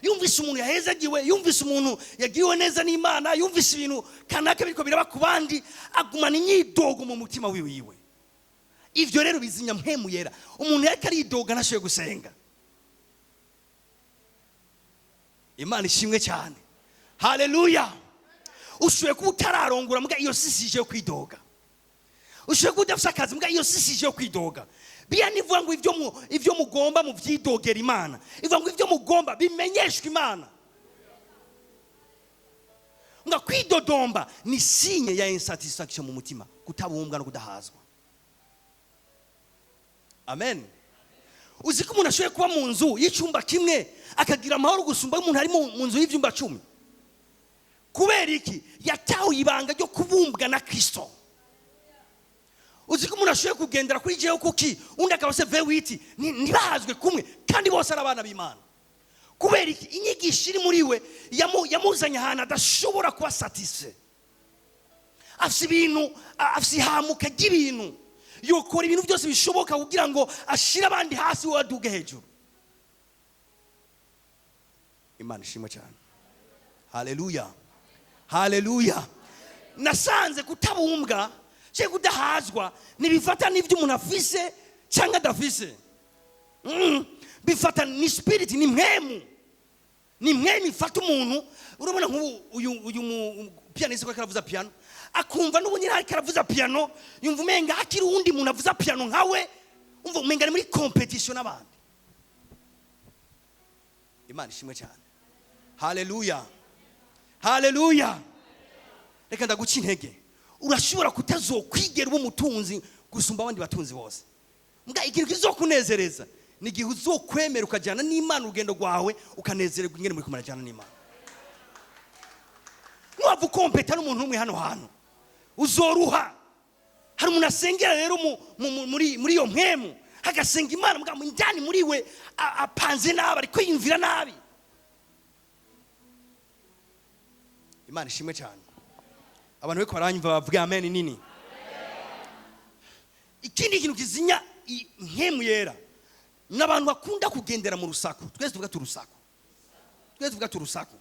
[SPEAKER 1] yumvise umuntu yahezagiwe, yumvise umuntu yagiriwe neza n'Imana, yumvise ibintu kanaka biriko biraba ku bandi, agumana imyidogo mu mutima wiwe. Ivyo rero bizimya mpwemu yera. Umuntu yariko aridoga ntashoboye gusenga. Imana ishimwe cyane. Haleluya. Ushoboye kuba utararongora mbwa iyo sisije yo kwidoga. Ushoboye kuba udafite akazi mbwa iyo sisije yo kwidoga. Biya nivuga ngo ivyo mugomba mu vyidogera Imana. Ivuga ngo ivyo mugomba bimenyeshwe Imana. Nga kwidodomba ni sinye ya insatisfaction mu mutima, kutabumbwa no kudahazwa. Amen. Uziko umuntu ashoboye kuba mu nzu y'icyumba kimwe akagira amahoro gusumba umuntu ari mu nzu y'ivyumba 10. Kubera iki? Yatawe ibanga ryo kubumbwa na Kristo. uzi ko umuntu ashoboye kugendera kuri jewe kuki undi akaba se V8 ntibahazwe kumwe kandi bose ari abana b'Imana. Kubera iki? Inyigisho iri muri we yamuzanye ahantu adashobora kuba satisfait. Afise ibintu, afise ihamuka ry'ibintu, yokora ibintu byose bishoboka kugira ngo ashire abandi hasi we aduge hejuru. Imana ishimwe cyane. Haleluya, haleluya. Nasanze kutabumbwa cye kudahazwa nibifata n'ivyo umuntu afise cyangwa adafise. Bifata ni spirit, ni mpemu. Ni mpemu ifata umuntu. Urabona nk'ubu uyu pianiste ko karavuza piano, akumva n'ubunyira ari karavuza piano, yumva umenga akiri undi muntu avuza piano nkawe, umva umenga ari muri competition n'abandi. Imana ishimwe cyane. Haleluya, haleluya. Reka ndaguca intege. Urashobora kutazokwigera uba umutunzi gusumba abandi batunzi bose. Mbwa ikintu kizokunezereza ni igihe uzokwemera ukajyana n'Imana urugendo rwawe ukanezererwa ingene muri kumarajyana n'Imana. Nuwava ukompeta n'umuntu umwe hano hantu uzoruha. Hari umuntu asengera rero muri iyo mpemu, hagasenga Imana mbwa njyani muri we apanze nabi, ariko yimvira nabi. Imana ishimwe cyane. Abantu beko baranyumva bavuga amen nini. Ikindi kintu kizinya mpemu yera n'abantu bakunda kugendera mu rusaku. Twese tuvuga turusaku, twese tuvuga turusaku.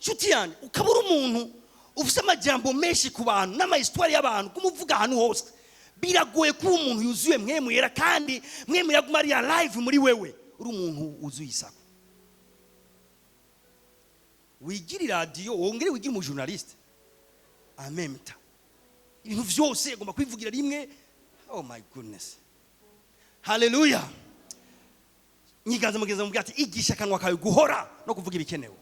[SPEAKER 1] Nshuti yanjye, ukabura umuntu ufite amajambo menshi ku bantu n'amahistwari y'abantu kumuvuga ahantu hose, biragoye kuba umuntu yuzuye mpemu yera kandi mpemu yaguma ari alive muri wewe uri umuntu wuzuye isaku. Wigiri radio wongere wigiri mu journaliste amemta ibintu vyose agomba kwivugira rimwe. Oh my goodness, haleluya. Nyiganza mugeza mu bwati igisha kanwa kawe guhora no kuvuga ibikenewe.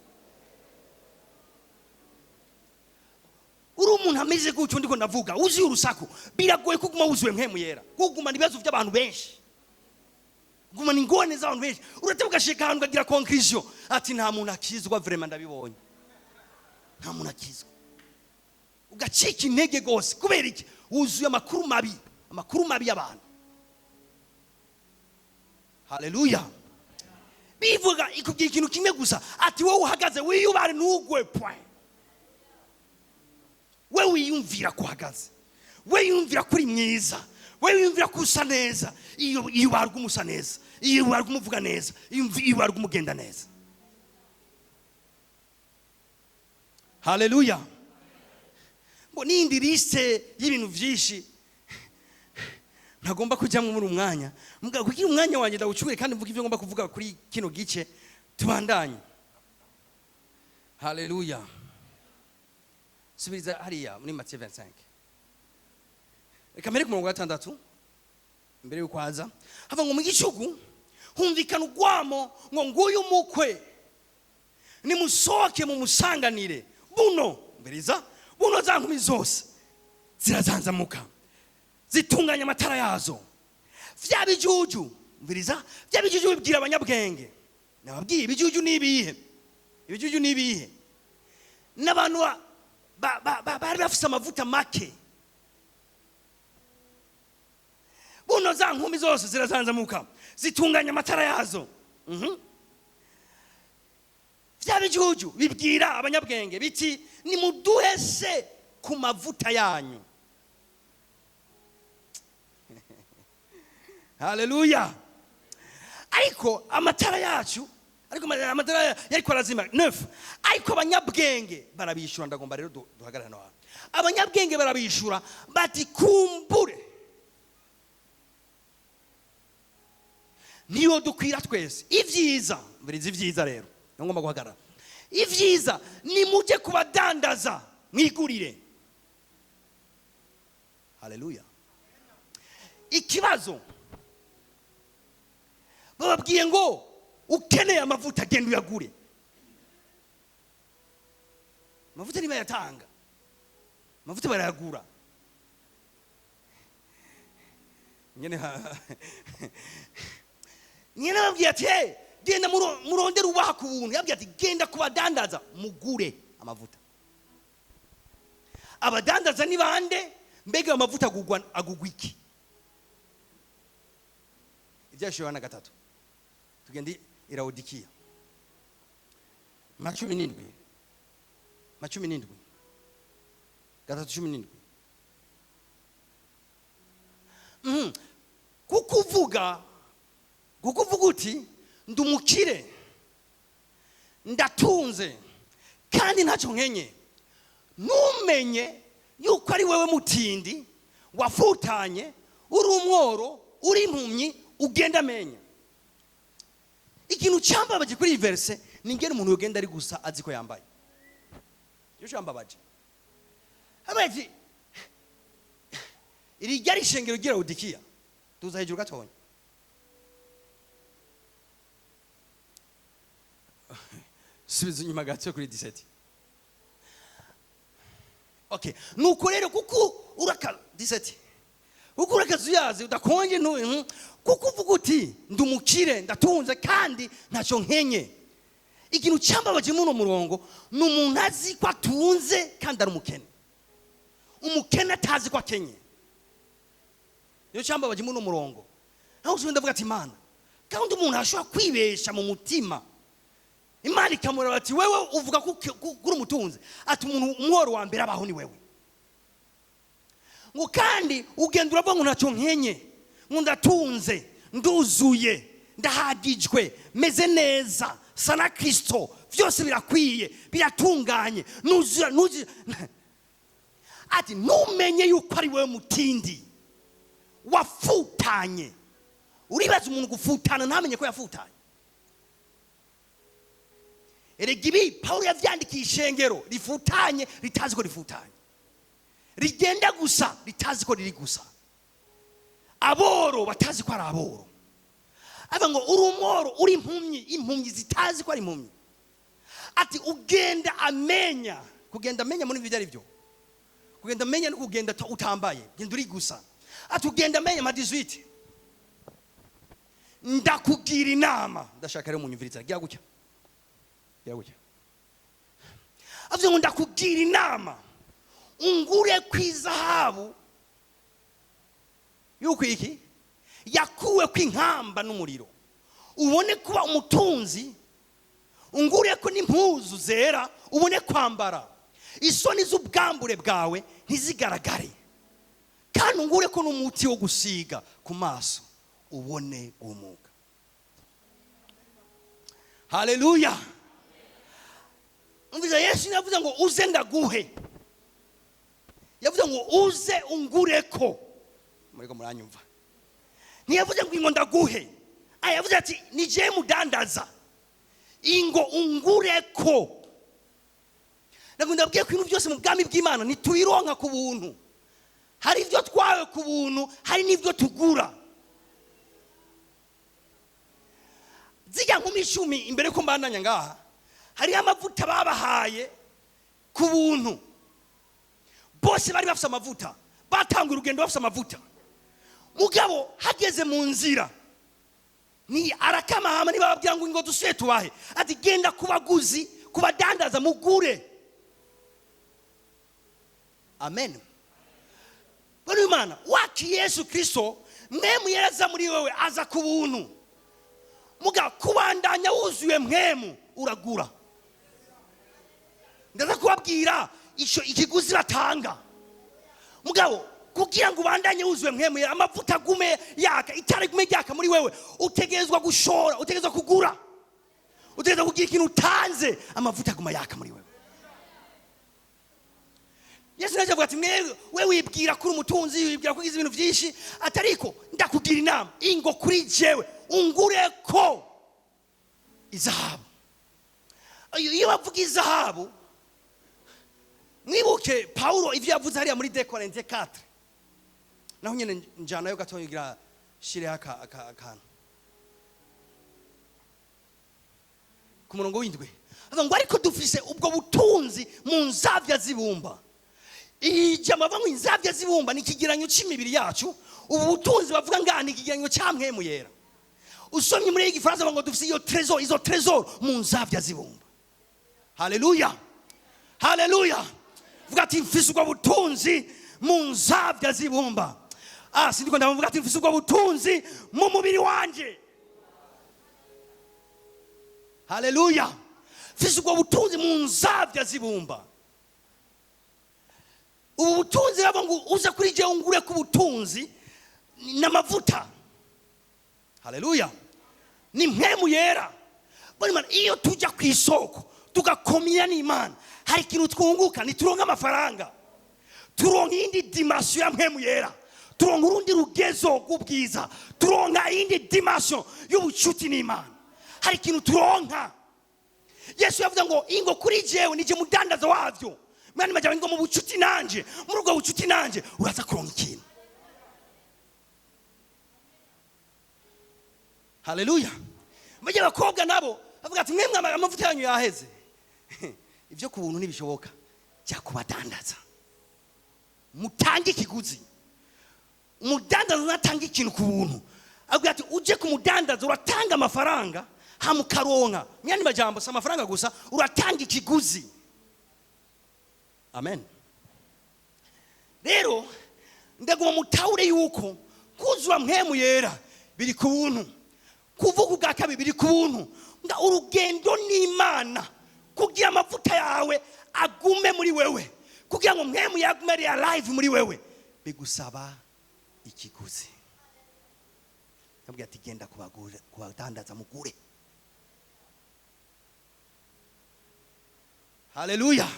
[SPEAKER 1] Uri umuntu ameze gutyo ndiko ndavuga uzi urusaku, biragoye kuguma wuzuye mpemu yera, kuguma nibazo by'abantu benshi, kuguma n'ingone z'abantu benshi. Uratebuka sheka ahantu ukagira conclusion ati nta muntu akizwa, vraiment ndabibonye nta muntu akizwa, ugacika intege gose. Kubera iki? Wuzuye amakuru mabi y'abantu. Haleluya. Bivuga ikubwira ikintu kimwe gusa ati wowe uhagaze wiyubare ntugwe point. Wewe wiyumvira kuhagaze, wewe wiyumvira kuri mwiza, wewe wiyumvira kusa neza, iyo barwa umusa neza, iyo barwa umuvuga neza, iyo barwa umugenda neza. Haleluya. Ngo nindi liste y'ibintu byinshi ntagomba kujyamo muri umwanya, mbwa kugira umwanya wanjye ndawucubire kandi mvuga ivyo ngomba kuvuga kuri kino gice. Tubandanye. Haleluya. Subiriza hariya muri Matthieu 25. Reka mbere ku murongo wa 6 mbere yo kwaza hava ngo mu gicugu humvikana ugwamo ngo nguyu mukwe nimusohoke mu musanganire. Buno mberiza buno za nkumi zose zirazanzamuka zitunganya amatara yazo. Vya bijuju mberiza, vya bijuju bibwira abanyabwenge. Nababwiye ibijuju nibihe, ibijuju nibihe n'abantu bari bafise amavuta make. Buno za nkumi zose zirazanzamuka zitunganya amatara yazo. Vya bijuju bibwira abanyabwenge biti nimuduhese ku mavuta yanyu. Haleluya. Ariko amatara yacu, ariko amatara yariko arazima 9. Ariko abanyabwenge barabishura. Ndagomba rero duhagarara nawe. Abanyabwenge barabishura bati kumbure niyo dukwira twese ivyiza. Mbiriza ivyiza rero ngomba guhagarara. Ivyiza ni muje kubadandaza mwigurire. Haleluya. Ikibazo bababwiye ngo ukeneye amavuta genda uyagure. Amavuta ni bayatanga, amavuta barayagura. Nyene babwiye ati hey, genda murondera ubaha ku buntu. Yabwiye ati genda kubadandaza mugure amavuta. Abadandaza ni bande? mbega amavuta agugwa iki? Ibyashiwe Yohana 3 tugende i Laodikiya 17 3:17 kukuvuga uti ndumukire ndatunze kandi ntacyo nkenye, numenye yuko ari wewe mutindi wafutanye, uri umworo, uri impumyi, ugenda amenya. Ikintu cyambabaje kuri iyi verse ni ngene umuntu ugenda ari gusa azi ko yambaye. Yo cyambabaje abaje iri ryari shengero gira Laodikiya, tuza hejuru gatonya. Subiza inyuma gato kuri 17. Okay, nuko rero kuko uraka 17. Kuko urakazuyazi udakonje kuko uvuga uti ndumukire ndatunze kandi ntacyo nkenye. Ikintu cyambabaje muno murongo n'umuntu azi ko atunze kandi ari umukene. Umukene atazi ko akenye. Yo cyambabaje muno murongo. Aho usubira ndavuga ati Imana, kandi umuntu ashobora kwibesha mu mutima. Imana ikamura ati wewe uvuga kuri umutunzi, ati umuntu umworo wa mbere abaho ni wewe. Ngo kandi ugenda uravuga ngo ntacyo nkenye, ngo ndatunze, nduzuye, ndahagijwe, meze neza, sana Kristo, byose birakwiye, biratunganye, nuzura. Ati numenye yuko ari wewe mutindi wafutanye. Uribaza umuntu gufutana ntamenye ko yafutanye. Eregibi Paulo yavyandikiye ishengero rifutanye ritazi ko rifutanye, rigenda gusa ritazi ko riri gusa, aboro batazi ko ari aboro, aba ngo uri umworo, uri impumyi zitazi ko ari impumyi. Ati ugenda amenya, kugenda amenya muri ibyo ari byo, kugenda amenya no kugenda utambaye, genda uri gusa. Ati ugenda amenya 18, ndakugira inama, ndashaka rero munyumviriza gira gutya. Avuze ngo ndakugira inama ungure kwizahabu yuko iki yakuwe kwinkamba n'umuriro, ubone kuba umutunzi, ungure ko n'impuzu zera ubone kwambara, isoni z'ubwambure bwawe ntizigaragare, kandi ungure ko n'umuti wo gusiga ku maso ubone umuga. Haleluya. Umviza Yesu yavuze ngo uze ndaguhe, yavuze ngo uze ungureko. Muriko muranyumva? Ntiyavuze ngo ndaguhe, yavuze ati nije mudandaza, ingo ungureko. Ndabwiye ko ibintu byose mu bwami bw'Imana ntitubironka ku buntu. Hari ibyo twawe ku buntu, hari n'ibyo tugura. Zijya nkumi 10 imbere ko mbandanya ngaha, hari amavuta babahaye ku buntu. Bose bari bafite amavuta, batanga urugendo bafite amavuta. Mugabo hageze mu nzira ni arakamahama ni bababwira ngo ingo dusuye tubahe, ati genda kubaguzi kubadandaza mugure. Amen. Bwana Imana waki Yesu Kristo mwemu yaraza muri wewe aza ku buntu. Muga kubandanya wuzuye mwemu uragura. Ndaza kubabwira ikiguzi batanga. Mugabo kugira ngo ubandanye wuzuye mwemu amavuta gume yaka, itari gume yaka muri wewe, utegerezwa gushora, utegerezwa kugura, utegerezwa kugira ikintu utanze amavuta guma yaka muri wewe. Yesu naje avuga ati wewe wibwira kuri umutunzi, wibwira ko ibintu byinshi, atariko ndakugira inama ingo kuri jewe ungureko izahabu. Iyo bavuga izahabu, mwibuke Paulo ivyo yavuze hariya muri 2 Corinthiens 4. Naho nyene njana yo gatoyigira shire akantu ku murongo w'indwi. Ngo ariko dufise ubwo butunzi mu nzavya zibumba. Ijama bamwe inzavya zibumba ni kigiranyo c'imibiri yacu, ubu butunzi bavuga ngani kigiranyo camwemu yera. Usomye muri Igifaransa ngo dufise izo trésor mu nzavya zibumba. Haleluya. Haleluya. Vuga ati mfise ubwo butunzi mu nzabya zibumba. Sindiko ndavuga ati mfise ubwo butunzi mu mubiri wanje. Haleluya. Mfise ubwo butunzi mu nzabya zibumba. Ubu butunzi babo ngo uza kuri je ungure ku butunzi n'amavuta. Haleluya. Ni mpemu yera. Bari man iyo tujya ku isoko tugakomya n'Imana, hari ikintu twunguka, nituronka amafaranga, turonka indi dimension ya mpemu yera, turonka urundi rugezo rw'ubwiza, turonka indi dimension y'ubucuti n'Imana. Hari ikintu turonka. Yesu yavuze ngo ingo kuri jewe nije mudandaza wavyo. Mwana majya ngo mu bucuti nanje, muri ubwo bucuti nanje uraza kuronka ikintu. Haleluya. Majya bakobwa nabo bavuga ati mwemwe amavuta yanyu yaheze. Ibyo ku buntu nibishoboka cya kubadandaza. Mutange ikiguzi. Umudandaza natanga ikintu ku buntu. Avuga ati uje kumudandaza uratanga amafaranga hamukaronka. Myani majambo sa amafaranga gusa, uratanga ikiguzi. Amen. Rero ndaguma mutaure yuko kuzwa mpemu yera biri ku buntu, kuvuga ubwa kabiri biri ku buntu. Nga urugendo n'Imana kugira amavuta yawe agume muri wewe, kugira ngo mpemu yagume ari alive muri wewe, bigusaba ikiguzi. Yabwiye ati genda kubadandaza mugure. Haleluya.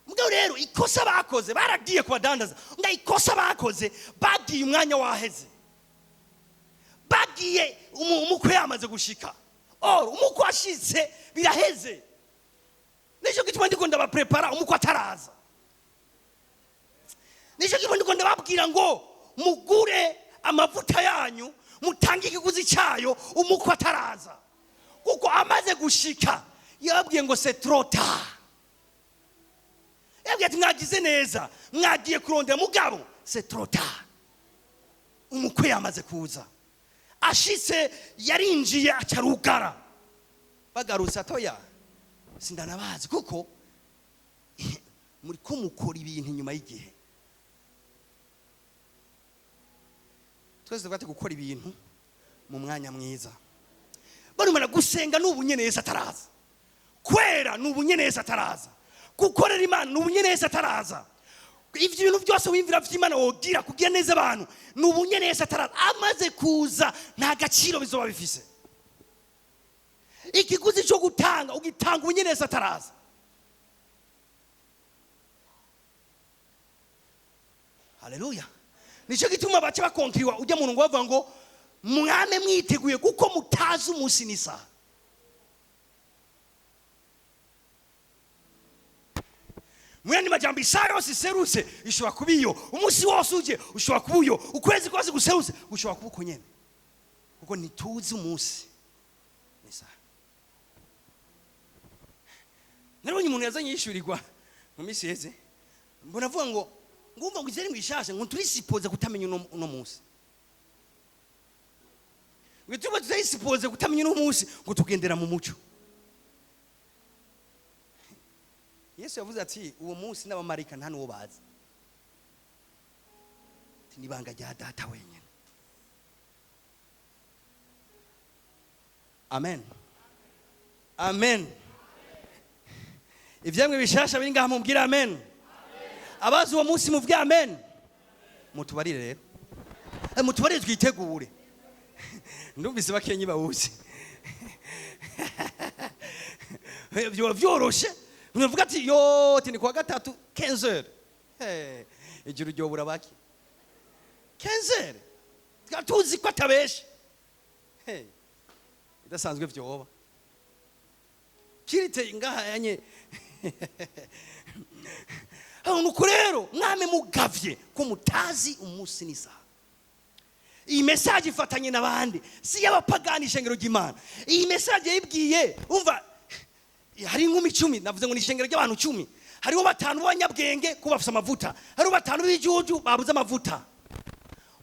[SPEAKER 1] Mugabo rero ikosa bakoze baragiye kubadandaza. Nga ikosa bakoze bagiye umwanya waheze. Bagiye umukwe yamaze gushika. Umukwe ashitse biraheze. Nico gituma ndiko ndabaprepara umukwe ataraza. Nico gituma ndiko ndababwira ngo mugure amavuta yanyu, mutange ikiguzi cyayo umukwe ataraza. Kuko amaze gushika yababwiye ngo c'est trop tard. Yabwiye ati mwagize neza, mwagiye kurondera mugabo, c'est trop tard. Umukwe yamaze kuza. Ashitse yarinjiye acarugara. Bagarutse atoya sindanabazi kuko muri ko mukora ibintu nyuma y'igihe. Twese tugate gukora ibintu mu mwanya mwiza. Barumana gusenga n'ubunye neza ataraza. Kwera n'ubunye neza ataraza. Gukorera Imana n'ubunye neza ataraza. Ivyo bintu byose wimvira vy'Imana wogira kugira neza abantu n'ubunye neza ataraza. Amaze kuza nta gaciro bizoba bifise. Ikiguzi cyo gutanga ugitanga ubunye neza ataraza. Haleluya. Nico gituma bace bakonkiriwa ujya mu ngo bavuga ngo mwame mwiteguye kuko mutazi umunsi n'isaha. Mwene majambo isaha yose seruse ishobora kubiyo, umunsi wose uje ushobora kubuyo, ukwezi kose guseruse ushobora kubuko nyene. Kuko nituzi umunsi n'isaha. Narabonye umuntu yazanye yishurirwa mu minsi heze. Mbona avuga ngo ngumva ngo izere mwishashe ngo turisipoze kutamenya uno munsi. Ngo tuba turisipoze kutamenya uno munsi ngo tugendera mu muco. Yesu yavuze ati uwo munsi n'abamarika nta nuwo bazi. Tinibanga rya data wenyine. Amen. Amen. Ivyamwe bishasha biri ngaha mumbwira amen. Abazi uwo munsi muvya amen. Mutubarire rero. Mutubarire twitegure. Ndumvise bakenyi bawuzi. Byo vyoroshe. Unavuga ati yo tini kwa gatatu 15h. Ijuru ryobura baki. 15h. Twatuzi ko atabeshe. Idasanzwe vyoba. Kirite ngaha yanye. Nuko rero mwame mugavye ko mutazi umunsi n'isaha. Iyi message ifatanye n'abandi si y'abapagani ishengero ry'Imana. Iyi message yibwiye umva hari inkumi 10 navuze ngo ni ishengero ry'abantu 10. Hariho 5 b'abanyabwenge ko bafite amavuta, hariho 5 b'ijuju babuze amavuta.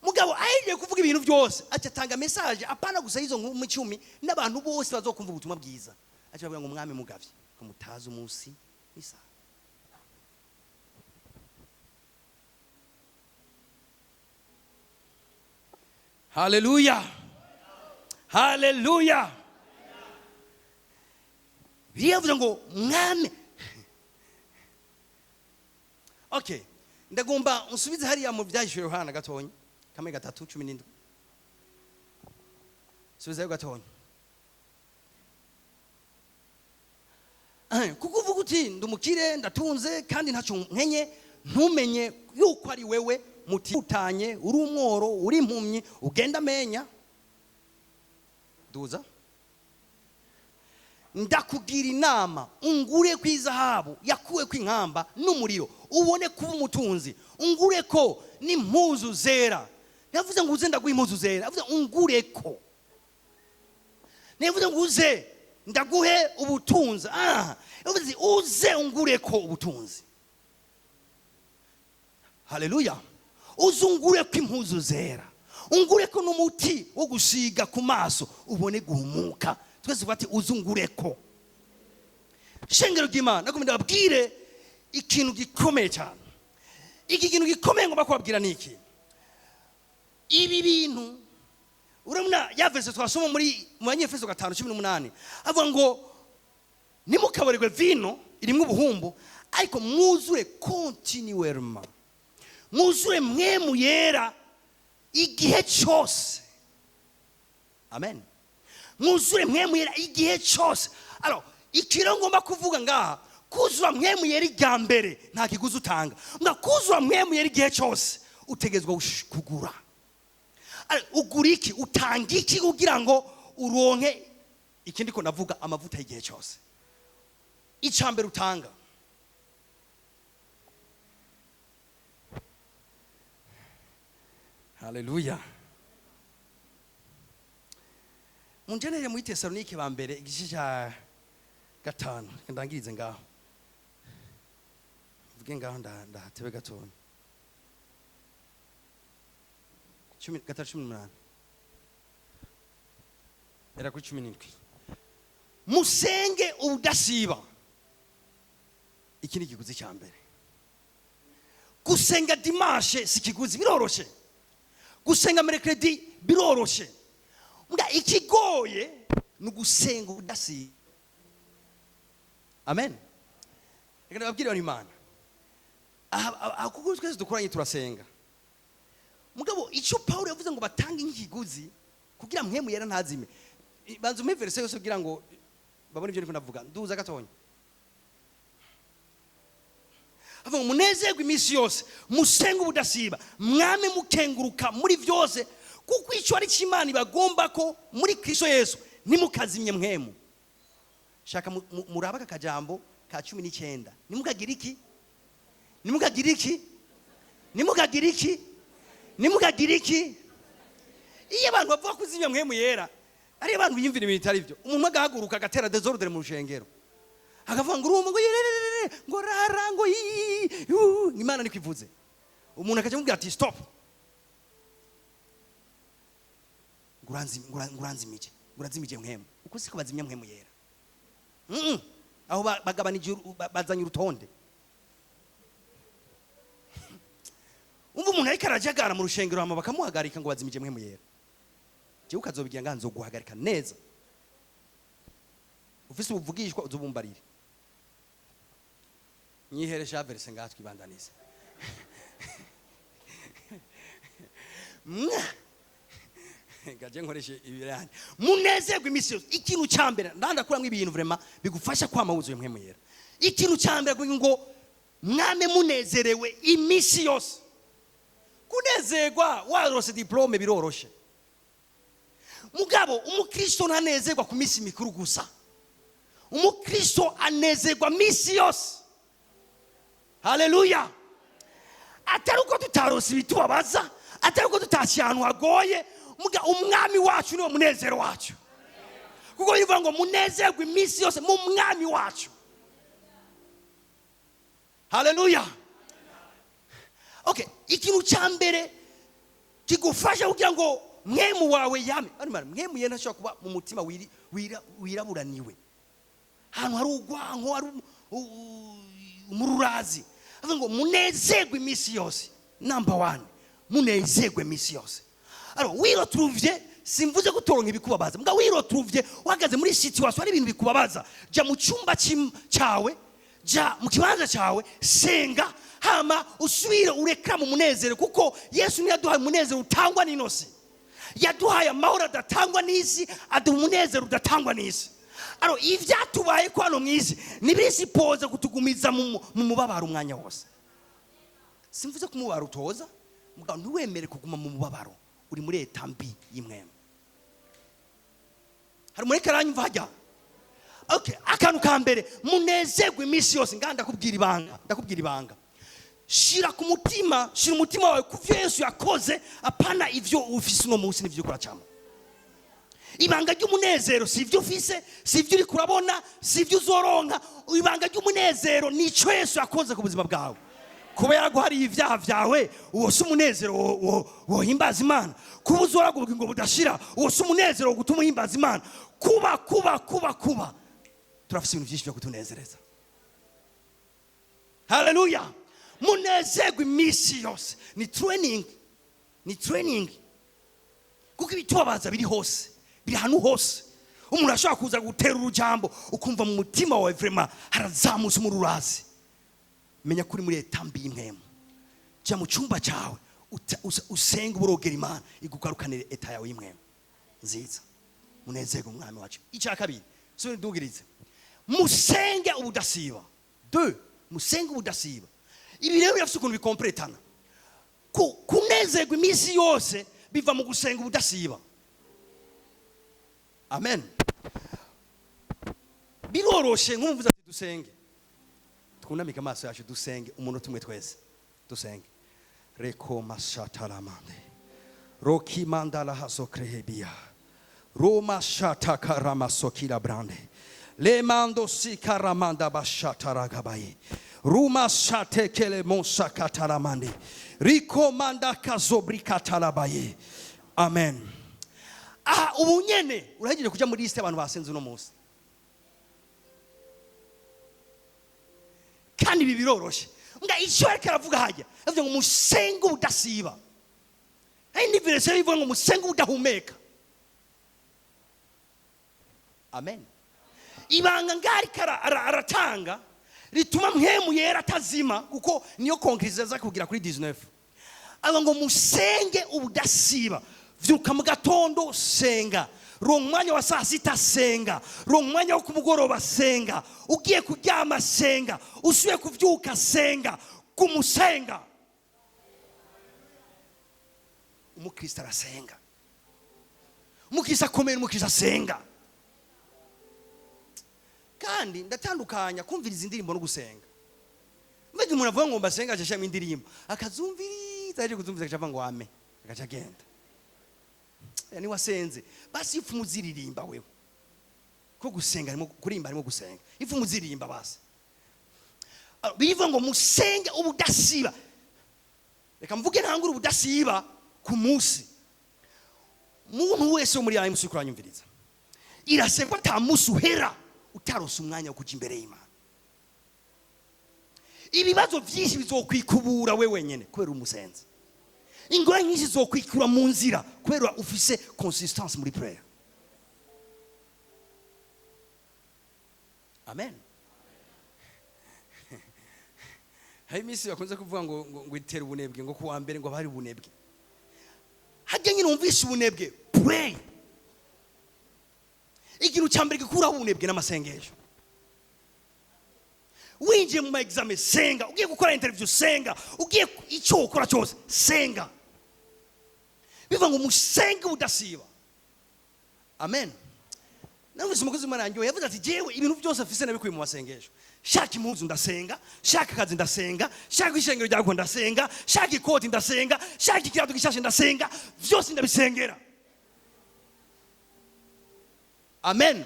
[SPEAKER 1] Mugabo ahiye kuvuga ibintu byose acatanga message apana gusa izo nkumi 10 n'abantu bose bazokumva ubutumwa bwiza. Acavuga ngo mwame mugavye ko mutazi umunsi n'isaha. Haleluya, haleluya. Bivuze ngo mwami. Okay, ndagomba unsubize hariya mu byahishwe Yohana gatonya kamwe 3:17. Subizayo gatonya. Kuko uvuga uti ndumukire ndatunze kandi ntacyo nkenye, ntumenye yuko ari wewe mutitanye, uri umworo, uri impumyi, ugenda amenya. Duza. Ndakugira inama ungure ku izahabu yakuwe ku inkamba n'umuriro, ubone kuba umutunzi. Ungure ko n'impuzu zera. Yavuze ngo uze ndaguha impuzu zera. Yavuze ungure ko. Yavuze ngo uze ndaguhe ubutunzi. Yavuze uze ungure ko ubutunzi. Haleluya. Uzungure ko impuzu zera. Ungure ko n'umuti wo gusiga ku maso ubone guhumuka. Twese bati uzungure ko. Shengero ry'Imana nakomenda babwire ikintu gikomeye cyane. Iki kintu gikomeye ngo bakubabwira niki? Ibi bintu urabona yavese twasoma muri mu Banyefeso 5:18 avuga ngo nimukabarirwe vino irimwe ubuhumbu ariko mwuzure continuellement. Mwuzure mwemu yera igihe cyose. Amen. Mwuzure mwemu yera igihe cyose. Alors ikiro ngomba kuvuga ngaha kuzura mwemu yera igambere nta kiguzi utanga. Nga kuzura mwemu yera igihe cyose utegezwa kugura. Ugura iki, utanga iki kugira ngo uronke ikindi ko navuga amavuta y'igihe cyose. Icambere utanga haleluya. Munjenere mu Tesalonike ba mbere igice cya 5 ndangirize ngaho. Vuge ngaho ndahatebe gatonya. 10:18 era kuri 17. Musenge ubudasiba. Iki ni ikiguzi cya mbere. Gusenga dimanche si ikiguzi, biroroshe. Gusenga mercredi biroroshe. Mbwa ikigoye ni gusenga ubudasiba. Amen. Reka ndababwire Imana. Kuko twese dukoranye turasenga. Mugabo icyo Paulo yavuze ngo batange nk'ikiguzi kugira mwemu yera ntazime. Banza mu verse yose kugira ngo babone ibyo niko navuga. Nduza gatonya. Ava umunezerwe imisi yose, musenga ubudasiba, mwame mukenguruka muri byose, kuko icyo ari cy'Imana ibagomba ko muri Kristo Yesu nimukazimye mwemu. Shaka muraba akajambo ka 19. Nimukagira iki? Nimukagira iki? Nimukagira iki? Nimukagira iki? Iyo abantu bavuga kuzimya mwemu yera, ari abantu biyumvira ibintu bitari byo. Umuntu agahaguruka agatera desordre mu rushengero. Akavuga ngo urumva ngo rara ngo Imana niko ivuze. Umuntu akaje mubwira ati stop. Nguranzimije mwemu. Uko siko bazimya mwemu yera. Aho bagabanije bazanye urutonde. Umva umuntu ariko arajagara mu rushengero hama bakamuhagarika ngo bazimije mwemu yera. Je ukazobigira nganzo guhagarika neza. Ufise ubuvugishwa uzubumbarire. Nyihere shaverse ngatwi bandanize. Gaje nkoreshe ibiranye. Munezerwe imisi yose. Ikintu cyambere ndandakuramwe ibintu vraiment bigufasha kwamahuzo mwemu yera. Ikintu cyambere ngo mwame munezerewe imisi yose. Kunezerwa warose diplome biroroshe. Mugabo umukristo ntanezerwa ku misi mikuru gusa. Umukristo anezerwa misi yose. Haleluya. Ataruko tutarose bitubabaza, ataruko tutashyanu hagoye, muga umwami wacu niwo munezero wacu. Kuko yivuga ngo munezerwe imisi yose mu mwami wacu. Haleluya. Okay, ikintu cyambere kigufasha kugira ngo mwemu wawe yame. Mwemu yena shaka kuba mu mutima wiraburaniwe. Hano hari ugwanko, hari umururazi. Avuga ngo munezerwe imisi yose. Number 1, munezerwe imisi yose. Alors wirotruvye simvuze gutoronka ibikubabaza, mbwa wirotruvye uhagaze muri situation ari ibintu bikubabaza, jya mu cyumba cyawe, jya mu kibanza cyawe, senga, hama usubire urekera mu munezero, kuko Yesu niyo yaduhaye umunezero utangwa n'inosi, yaduhaye amahoro adatangwa n'isi, aduha umunezero udatangwa n'isi. Alors ivyatubaye ko hano mwisi nibisipoza kutugumiza mu mubabaro umwanya wose. Simvuze ko umubabaro utoza, mbwa ntiwemere kuguma mu mubabaro, uri muri etambi y'imwema. Hari muri karanyumva hajya. Okay, akantu ka mbere, munezerwe iminsi yose. Ndakubwira ibanga. Shira ku mutima, shira umutima wawe ku byo Yesu yakoze, apana ivyo ufise no munsi n'ivyo ukora cyamo. Ibanga ry'umunezero si ivyo ufise, si ivyo uri kurabona, si ivyo uzoronka. Ibanga ry'umunezero ni ico Yesu yakoze ku buzima bwawe. Kuba yaraguhariye ibyaha byawe, uwo si umunezero wohimbaza Imana. Kuba uzoraguka ngo budashira, uwo si umunezero wo gutuma uhimbaza Imana. Kuba turafise ibintu byinshi byo kutunezereza. Haleluya. Munezerwe iminsi yose. Ni training. Kuko ibitubabaza biri hose, biri hanu hose. Umuntu ashobora kuza gutera urujambo ukumva mu mutima wawe vraiment harazamutse umururazi. Menya kuri muri etambi y'imwema. Jya mu cyumba cyawe usenga uburogera Imana igugarukanire eta yawe y'imwema nziza. Munezerwe umwami wacu. Icya kabiri, so ndugirize, musenge ubudasiba. 2, musenge ubudasiba. Ibi rero yafise ukuntu bikompletana. Kunezerwa iminsi yose biva mu gusenga ubudasiba. Amen. Biroroshe nk'umuvuza ati dusenge. Twunamike amaso yacu dusenge umuntu tumwe twese. Dusenge. Reko mashataramande. Roki mandala hasokrebia. Roma shata karama sokira brande. Le mando si karamanda bashataragabaye. Ruma shate kele monsa kataramande. Riko manda kazobri katalabaye. Amen. Ubu nyene urahagije kuja muri liste abantu basenze uno munsi. Kandi ibi biroroshe. Nga icyo ariko aravuga hajya, avuga ngo musenge ubudasiba. Ndi verse ivuga ngo musenge ubudahumeka. Amen. Ibanga ngari aratanga rituma mpemu yera atazima, kuko niyo conclusion za kugira kuri 19. Aba ngo musenge ubudasiba. Vyuka mu gatondo senga, ronka umwanya wa saa sita senga, ronka umwanya wo kumugoroba senga, ugiye kuryama senga, usuye kuvyuka senga, kumusenga. Umukristo arasenga. Umukristo akomeye, umukristo asenga. Kandi ndatandukanya kumviriza indirimbo no gusenga. Mbega umuntu avuga ngo mbasenga cyashya indirimbo, akazumviriza aje kuzumviriza cyava ngo ame, agaca agenda. Yani wasenze basi ifu muziririmba wewe, ko gusenga arimo kurimba, arimo gusenga, ifu muziririmba basi. Bivuga ngo musenge ubudasiba. Reka mvuge ntangura ubudasiba ku munsi. Umuntu wese muri ayi musi kuranyumviriza, irasekwa ta musi uhera utarose umwanya wo kuja imbere y'Imana. Ibibazo byinshi bizokwikubura wewe nyene kubera umusenzi. Ingorane nyinshi zokwikura mu nzira kubera ufise consistance muri prayer. Amen. Hari misi bakunze kuvuga ngo itera ubunebwe, ngo kuwa mbere ngo bari ubunebwe. Hajya nyine umvisha ubunebwe, pray. Ikintu cyambere gikura ubunebwe n'amasengesho. Winjiye mu examen senga, ugiye gukora interview senga, ugiye icyo ukora cyose senga. Biva ngo musenge ubudasiba. Amen. Namwe umukozi w'Imana yanjye yavuze ati jewe ibintu byose afise nabikuye mu masengesho. Shaka impuzu ndasenga, shaka akazi ndasenga, shaka ishengero ryako ndasenga, shaka ikoti ndasenga, shaka ikirato gishashe ndasenga, byose ndabisengera. Amen.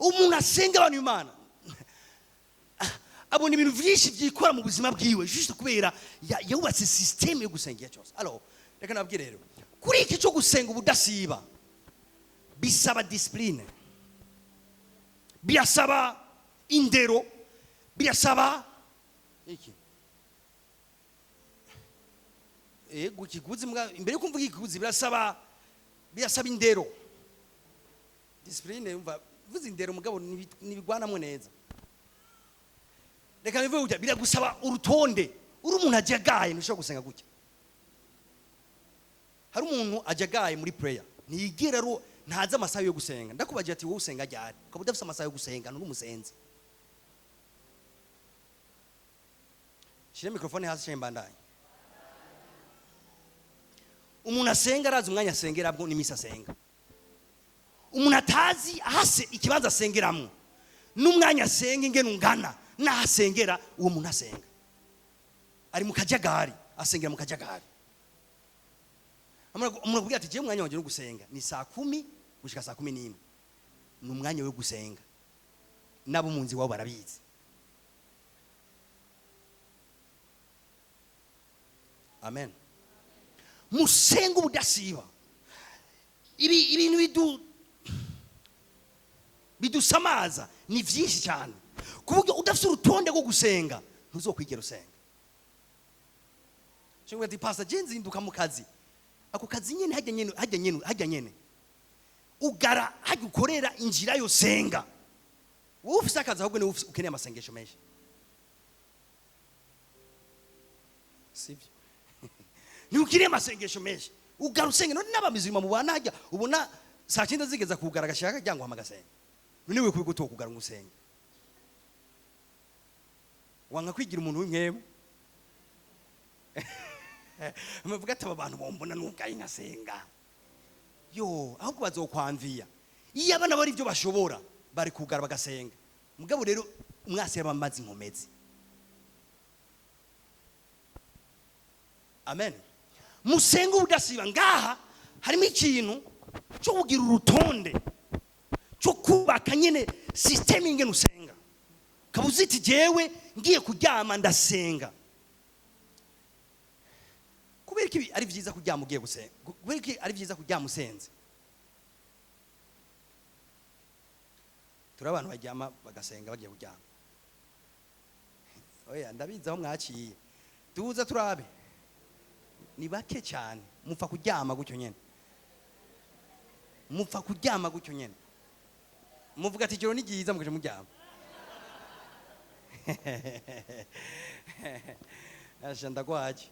[SPEAKER 1] Umuntu asenga abantu Imana abona ibintu byinshi byikora mu buzima bwiwe juste kubera yubatse system yo gusengera cyose. Alors reka nabwire rero kuri iki cyo gusenga ubudasiba bisaba discipline, birasaba indero, birasaba iki ego ikiguzi imbere yo kumvuga ikiguzi birasaba indero discipline umva vuze indero mugabo nibigwanamwe neza reka bivuge gutya biragusaba urutonde uri umuntu ajagaye ntushobora gusenga gutya hari umuntu ajagaye muri prayer ntigera ntaza amasaha yo gusenga ndakubaje ati wowe usenga ryari ukaba udafite amasaha yo gusenga nturi umusenzi shire microphone hasi shembandanye umuntu asenga arazi umwanya asengerabwo n'imisi asenga umuntu atazi hase ikibanza asengeramo n'umwanya asenga ingene ungana n'ahasengera uwo muntu asenga ari mu kajagari asengera mu kajagari umuntu akubwira ati jewe umwanya wanje wo gusenga ni 10:00 gushika 11:00 ni umwanya wo gusenga nabo munzi wabo barabizi amen musenga ubudasiba ibintu bidusamaza ni vyinshi cyane kuburyo udafite urutonde rwo gusenga ntuzokwigera usenga cyangwa ati pastor jenzi nduka mu kazi ako kazi nyene hajya nyene ugara hajya ukorera injira yo senga wowe ufite akazi ahubwo ni ukeneye amasengesho menshi sivyo ni ukeneye amasengesho menshi ugara usenga none n'abamizima mu bana hajya ubona saa 9 zigeza kugara gashaka cyangwa hamagasenga none we kwiguto kugara ngusenga wanga kwigira umuntu w'imwebo muvuga ati abantu bombona n'ubwayi nkasenga yo ahubwo bazokwamviya iyo abana bari byo bashobora bari kugara bagasenga mugabo rero umwase yabamazi inkomezi amen musenga ubudasiba ngaha harimo ikintu cyo kugira urutonde cyo kubaka nyene system ingene usenga kabuziti jewe ngiye kuryama ndasenga kubera iki ari byiza kuryama ugiye gusenga kubera iki ari byiza kuryama usenze turabantu bajyama bagasenga bagiye kuryama oya ndabizi aho mwaciye tuza turabe ni bake cyane mupfa kuryama gutyo nyene muvuga ati joro ni giza mukaje muryama ashanda kwaje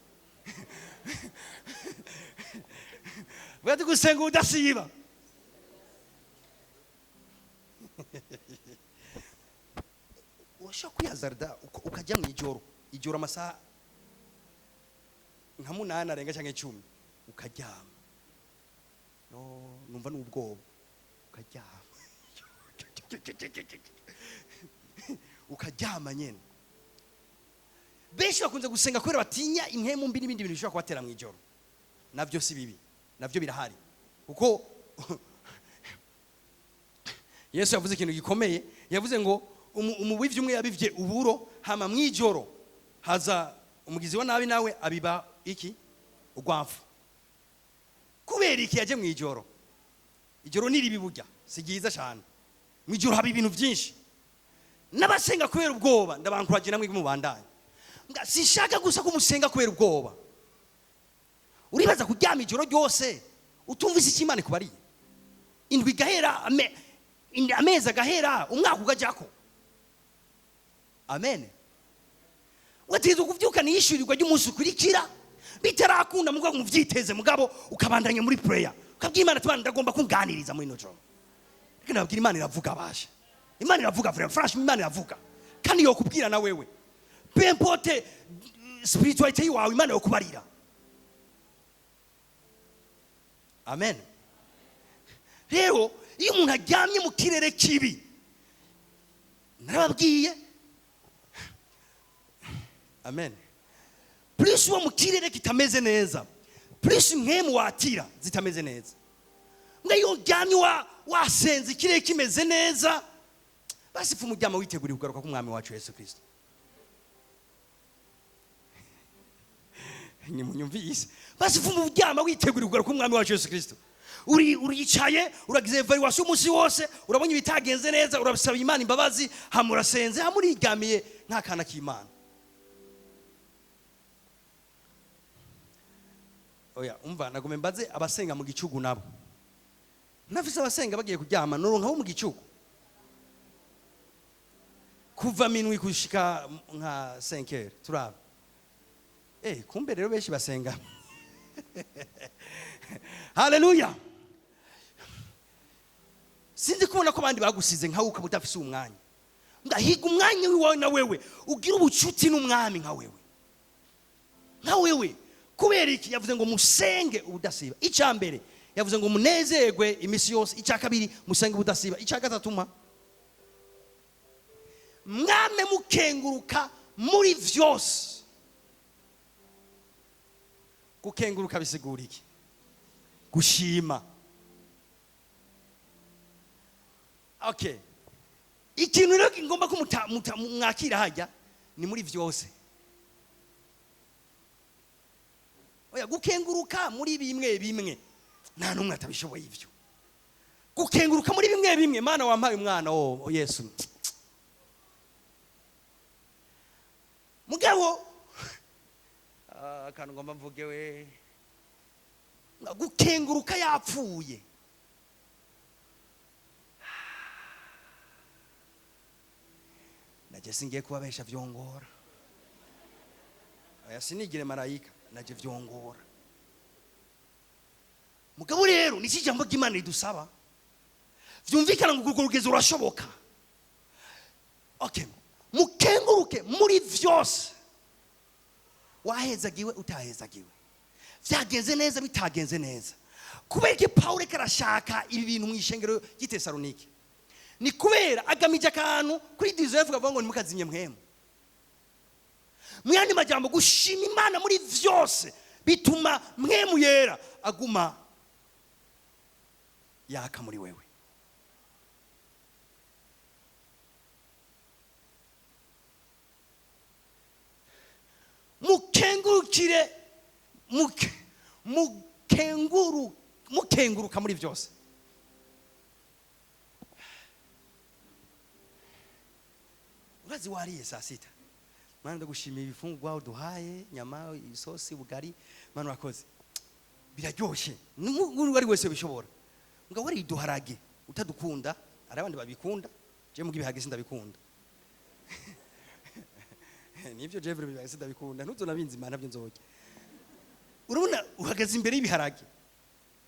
[SPEAKER 1] bati gusenga udasiba urashaka kuyazarda ukajya mu ijoro amasaha nka 8 arenga cyangwa 10 ukaryama no numva n'ubwoba ukaryama nyene benshi bakunze gusenga kubera batinya impemu mbi n'ibindi bintu bishobora kubatera mu ijoro navyo si bibi navyo birahari kuko Yesu yavuze ikintu gikomeye yavuze ngo umubivye umwe yabivye uburo hama mu ijoro haza umugizi wa nabi nawe abiba iki ugwafu kubera iki yaje mu ijoro ni ribi burya si giza cyane mu ijoro haba ibintu byinshi n'abasenga kubera ubwoba ndabankuragira namwe mu bandanye sinshaka gusa kumusenga kubera ubwoba uribaza kuryama ijoro ryose utumvise ikimana kubariye indwi gahera amezi agahera umwaka ugajyako amen watiza kuvyuka niyishurirwa ry'umunsi ukurikira bitarakunda mugabo muvyiteze mugabo ukabandanya muri prayer ukabyimana tubana ndagomba kunganiriza muri nojo reka nabwira Imana iravuga basha Imana iravuga frère franche Imana iravuga kandi yo kubwira na wewe peu importe spiritualité yawe Imana yo kubarira amen rero iyo umuntu aryamye mu kirere kibi narababwiye amen plus uwo mu kirere kitameze neza plus nkemu watira zitameze neza ngayo uryamye wasenze ikirere kimeze neza basi fu muryama witeguriye kugaruka k'umwami wacu Yesu Kristo ni munyumvise basi fu muryama witeguriye kugaruka k'umwami wacu Yesu Kristo uriyicaye uragize evaluation umunsi wose urabonye bitagenze neza urabisaba Imana imbabazi hamurasenze hamuriryamiye nta kana k'Imana oya umva nagume mbaze abasenga mu gicugu nabo nafise abasenga bagiye kuryama noronka bo mu gicugu kuva minwi kushika nka 5h turaba kumbe rero benshi basenga haleluya sinzi kubona ko bandi bagusize nka uka budafise umwanya ndahiga umwanya wiwe na wewe ugira ubucuti n'umwami nka wewe kubera iki yavuze ngo musenge ubudasiba icya mbere yavuze ngo munezerwe imisi yose icya kabiri musenge ubudasiba icya gatatu mwame mukenguruka muri vyose gukenguruka bisigura iki gushima okay ikintu rero ngomba ko mwakira hajya ni muri vyose oya gukenguruka muri bimwe nta numwe atabishoboye ivyo gukenguruka muri bimwe mana wampaye umwana Yesu mugabo akantu ngomba mvuge we gukenguruka yapfuye naje singiye kubabesha vyongora aya sinigire marayika naje vyongora mugabo rero niki jambo ry'Imana ridusaba vyumvikana ngo urwo rugezo urashoboka okay mukenguruke muri vyose wahezagiwe utahezagiwe vyagenze neza bitagenze neza kubera ko Paulo karashaka ibi bintu mu ishengero y'Itesalonike ni kubera agamije akantu kuri 19 avuga ngo nimukazimye mwemu mwandi majambo gushima Imana muri vyose bituma mwemu yera aguma yaka muri wewe mukengurukire mukenguruka muri byose urazi wariye saa sita mana ndagushimiye ibifungwa uduhaye nyama isosi bugari mana urakoze biraryoshe n'uri wese bishobora ngo wari duharage utadukunda ari abandi babikunda je mugi bihage sindabikunda nivyo Jeffrey bihage sindabikunda ntuzonabinzi imana byo nzoke urabona uhagaze imbere y'ibiharage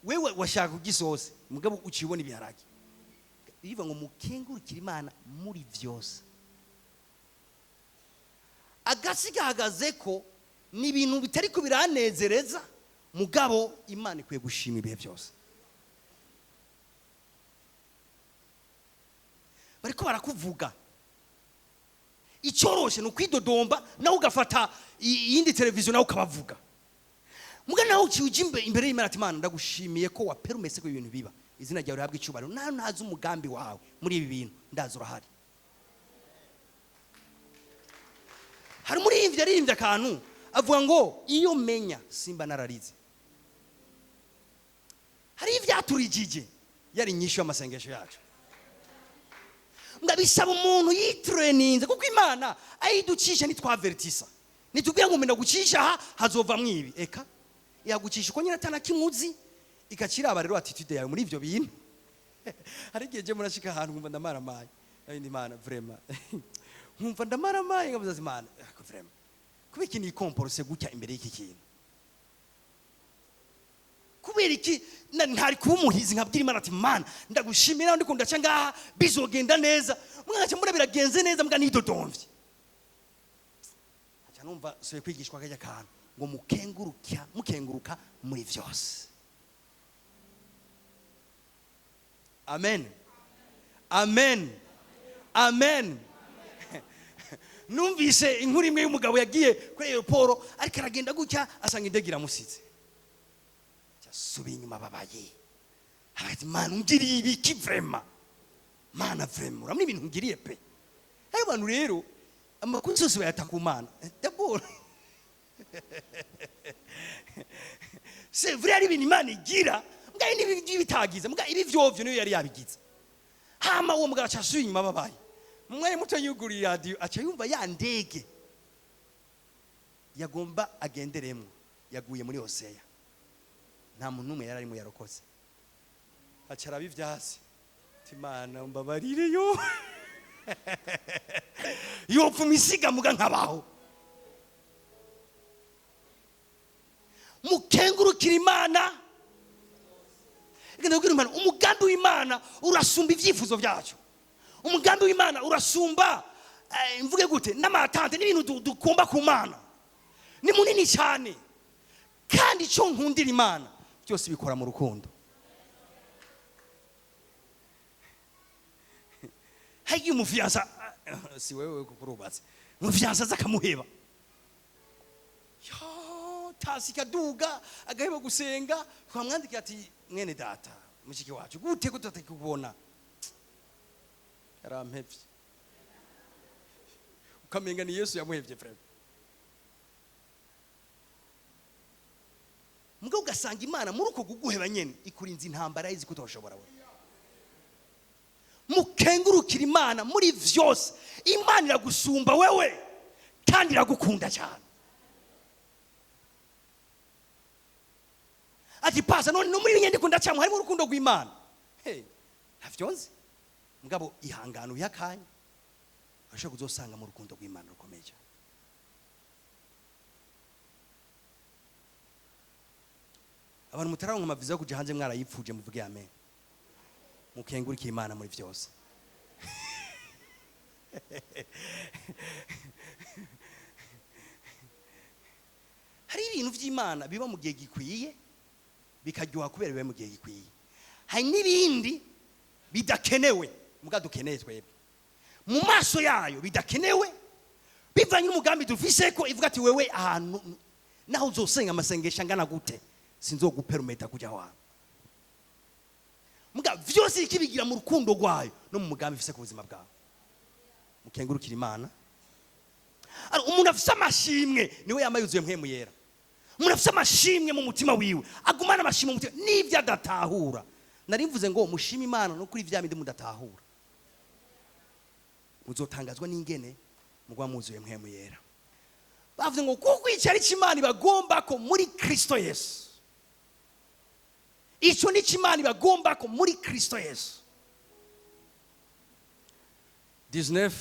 [SPEAKER 1] wewe washaka kugisosi mugabo ucibona ibiharage bivuga ngo mukengurukira Imana muri vyose agasiga hagaze ko ni ibintu bitari ko biranezereza mugabo Imana ikwiye gushima ibihe byose bariko barakuvuga icyoroshe no kwidodomba nawe ugafata iyindi televiziyo nawe ukabavuga muga nawe uciye imbere y'Imana ati Mana ndagushimiye ko waperumese ko ibintu biba izina ryawe rihabwa icubaro nazi umugambi wawe muri ibi bintu ndazi urahari hari muri ivyo aririmbye akantu avuga ngo iyo menya simba nararize hari ivyaturijije yari nyinshi y'amasengesho yacu ndabisaba umuntu yitreninze kuko Imana ayiducisha nitwavertisa nitubwiye ngo menda gucisha hazova mwibi eka yagucisha uko nyina atana kimuzi ikaciraba rero attitude yawe muri ivyo bintu hari gihe je murashika ahantu ngumva ndamaramaye ndi Mana vraiment nkumva ndamaramaye ngavuze Imana ko vraiment kubiki ni comporse gutya imbere y'iki kintu kubera iki ntari kuba umuhizi nkabwira Imana ati Mana ndagushimira ndi kundaca ngaha bizogenda neza mwaca mbura biragenze neza mbwa nidodomvye acha numva soye kwigishwa kajya kantu ngo mukenguruka muri vyose amen amen amen numvise inkuru imwe y'umugabo yagiye kuri aeroport ariko aragenda gutya asanga indege iramusize cyasubiye inyuma babaye ati Mana ungiriye ibiki vraiment Mana vraiment uramwe ibintu ngiriye pe ayo bantu rero amakuru yose bayataka Imana d'abord c'est vrai ari ibintu Imana igira mbwa ibi bitagize mbwa ibi vyovyo niyo yari yabigize hama uwo mugabo cyasubiye inyuma babaye umwe muto yuguriye radio acha yumva ya ndege yagomba agenderemo yaguye muri Hosea nta muntu n'umwe yari arimo yarokoze. Acara bivyasi timana mbabarire yo yopfuma isiga muga nkabaho. Mukengurukira Imana. Umugambi w'Imana urasumba ivyifuzo byacu. Umugambi w'Imana urasumba mvuge gute n'amatante n'ibintu dukumba ku Mana. Ni munini cyane. Kandi cyo nkundira Imana byose bikora mu rukundo. Hayi umufiansa si wewe kukurubatse. Umufiansa zakamuheba. Yo tasika duga agaheba gusenga twamwandika ati mwene data mushiki wacu gute kutakubona. Yarampevye. Ukamenga ni Yesu yamuhevye frère. Muga ugasanga Imana muri uko guguheba nyene ikurinze intambara yizi kutoshobora we. Mukengurukira Imana muri vyose. Imana iragusumba wewe kandi iragukunda cyane. Ati pasa none no muri nyende kunda cyamwe harimo urukundo rw'Imana. Hey, ntavyonze. Mugabo ihangano yakanya. Ashaka kuzosanga mu rukundo rw'Imana rukomeye cyane. Abantu mutararonka amaviza yo kuja hanze mwarayipfuje muvuge amen. Mukengurikira Imana muri vyose. Hari ibintu vy'Imana biba mu gihe gikwiye bikaryoha kubera biba mu gihe gikwiye. Hari n'ibindi bidakenewe muga dukeneye twebwe. Mu maso yayo bidakenewe bivanye n'umugambi dufise ko ivuga ati wewe ahantu naho uzosenga amasengesha ngana gute sinzoguperumeta kuja wawe. Muga vyose ikibigira mu rukundo rwayo no mu mugambi ufise ku buzima bwawe. Mukengurukira Imana. Ari umuntu afise amashimwe niwe yamayuzuye mpemu yera. Umuntu afise amashimwe mu mutima wiwe agumana amashimwe mu mutima n'ivyo adatahura. Nari mvuze ngo mushima Imana no kuri vya bindi mudatahura. Muzotangazwa n'ingene mugwa muzuye mpemu yera. Bavuze ngo kuko icari c'Imana bagomba ko muri Kristo Yesu. Ico ni c'Imana bagomba ko muri Kristo Yesu. 19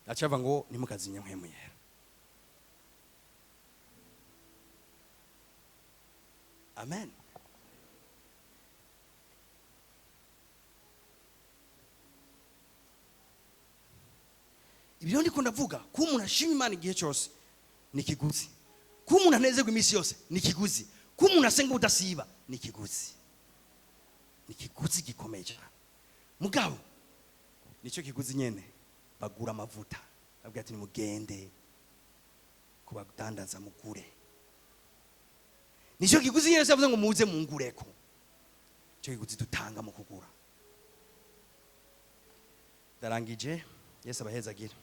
[SPEAKER 1] achava ngo nimukazinya mpemu yera. Amen. Ibyo ndiko ndavuga ko umuntu ashima Imana igihe cyose ni kiguzi. Ko umuntu anezerwa imisi yose ni kiguzi. Ko umuntu asenga udasiba ni kiguzi. Ni kiguzi gikomeye cyane. Mugabo nico kiguzi nyene bagura amavuta. Babwira ati nimugende kubadandaza mugure. Nico kiguzi nyene savuze ngo muze mungureko. Cyo kiguzi dutanga mu kugura. Darangije Yesu abahezagira.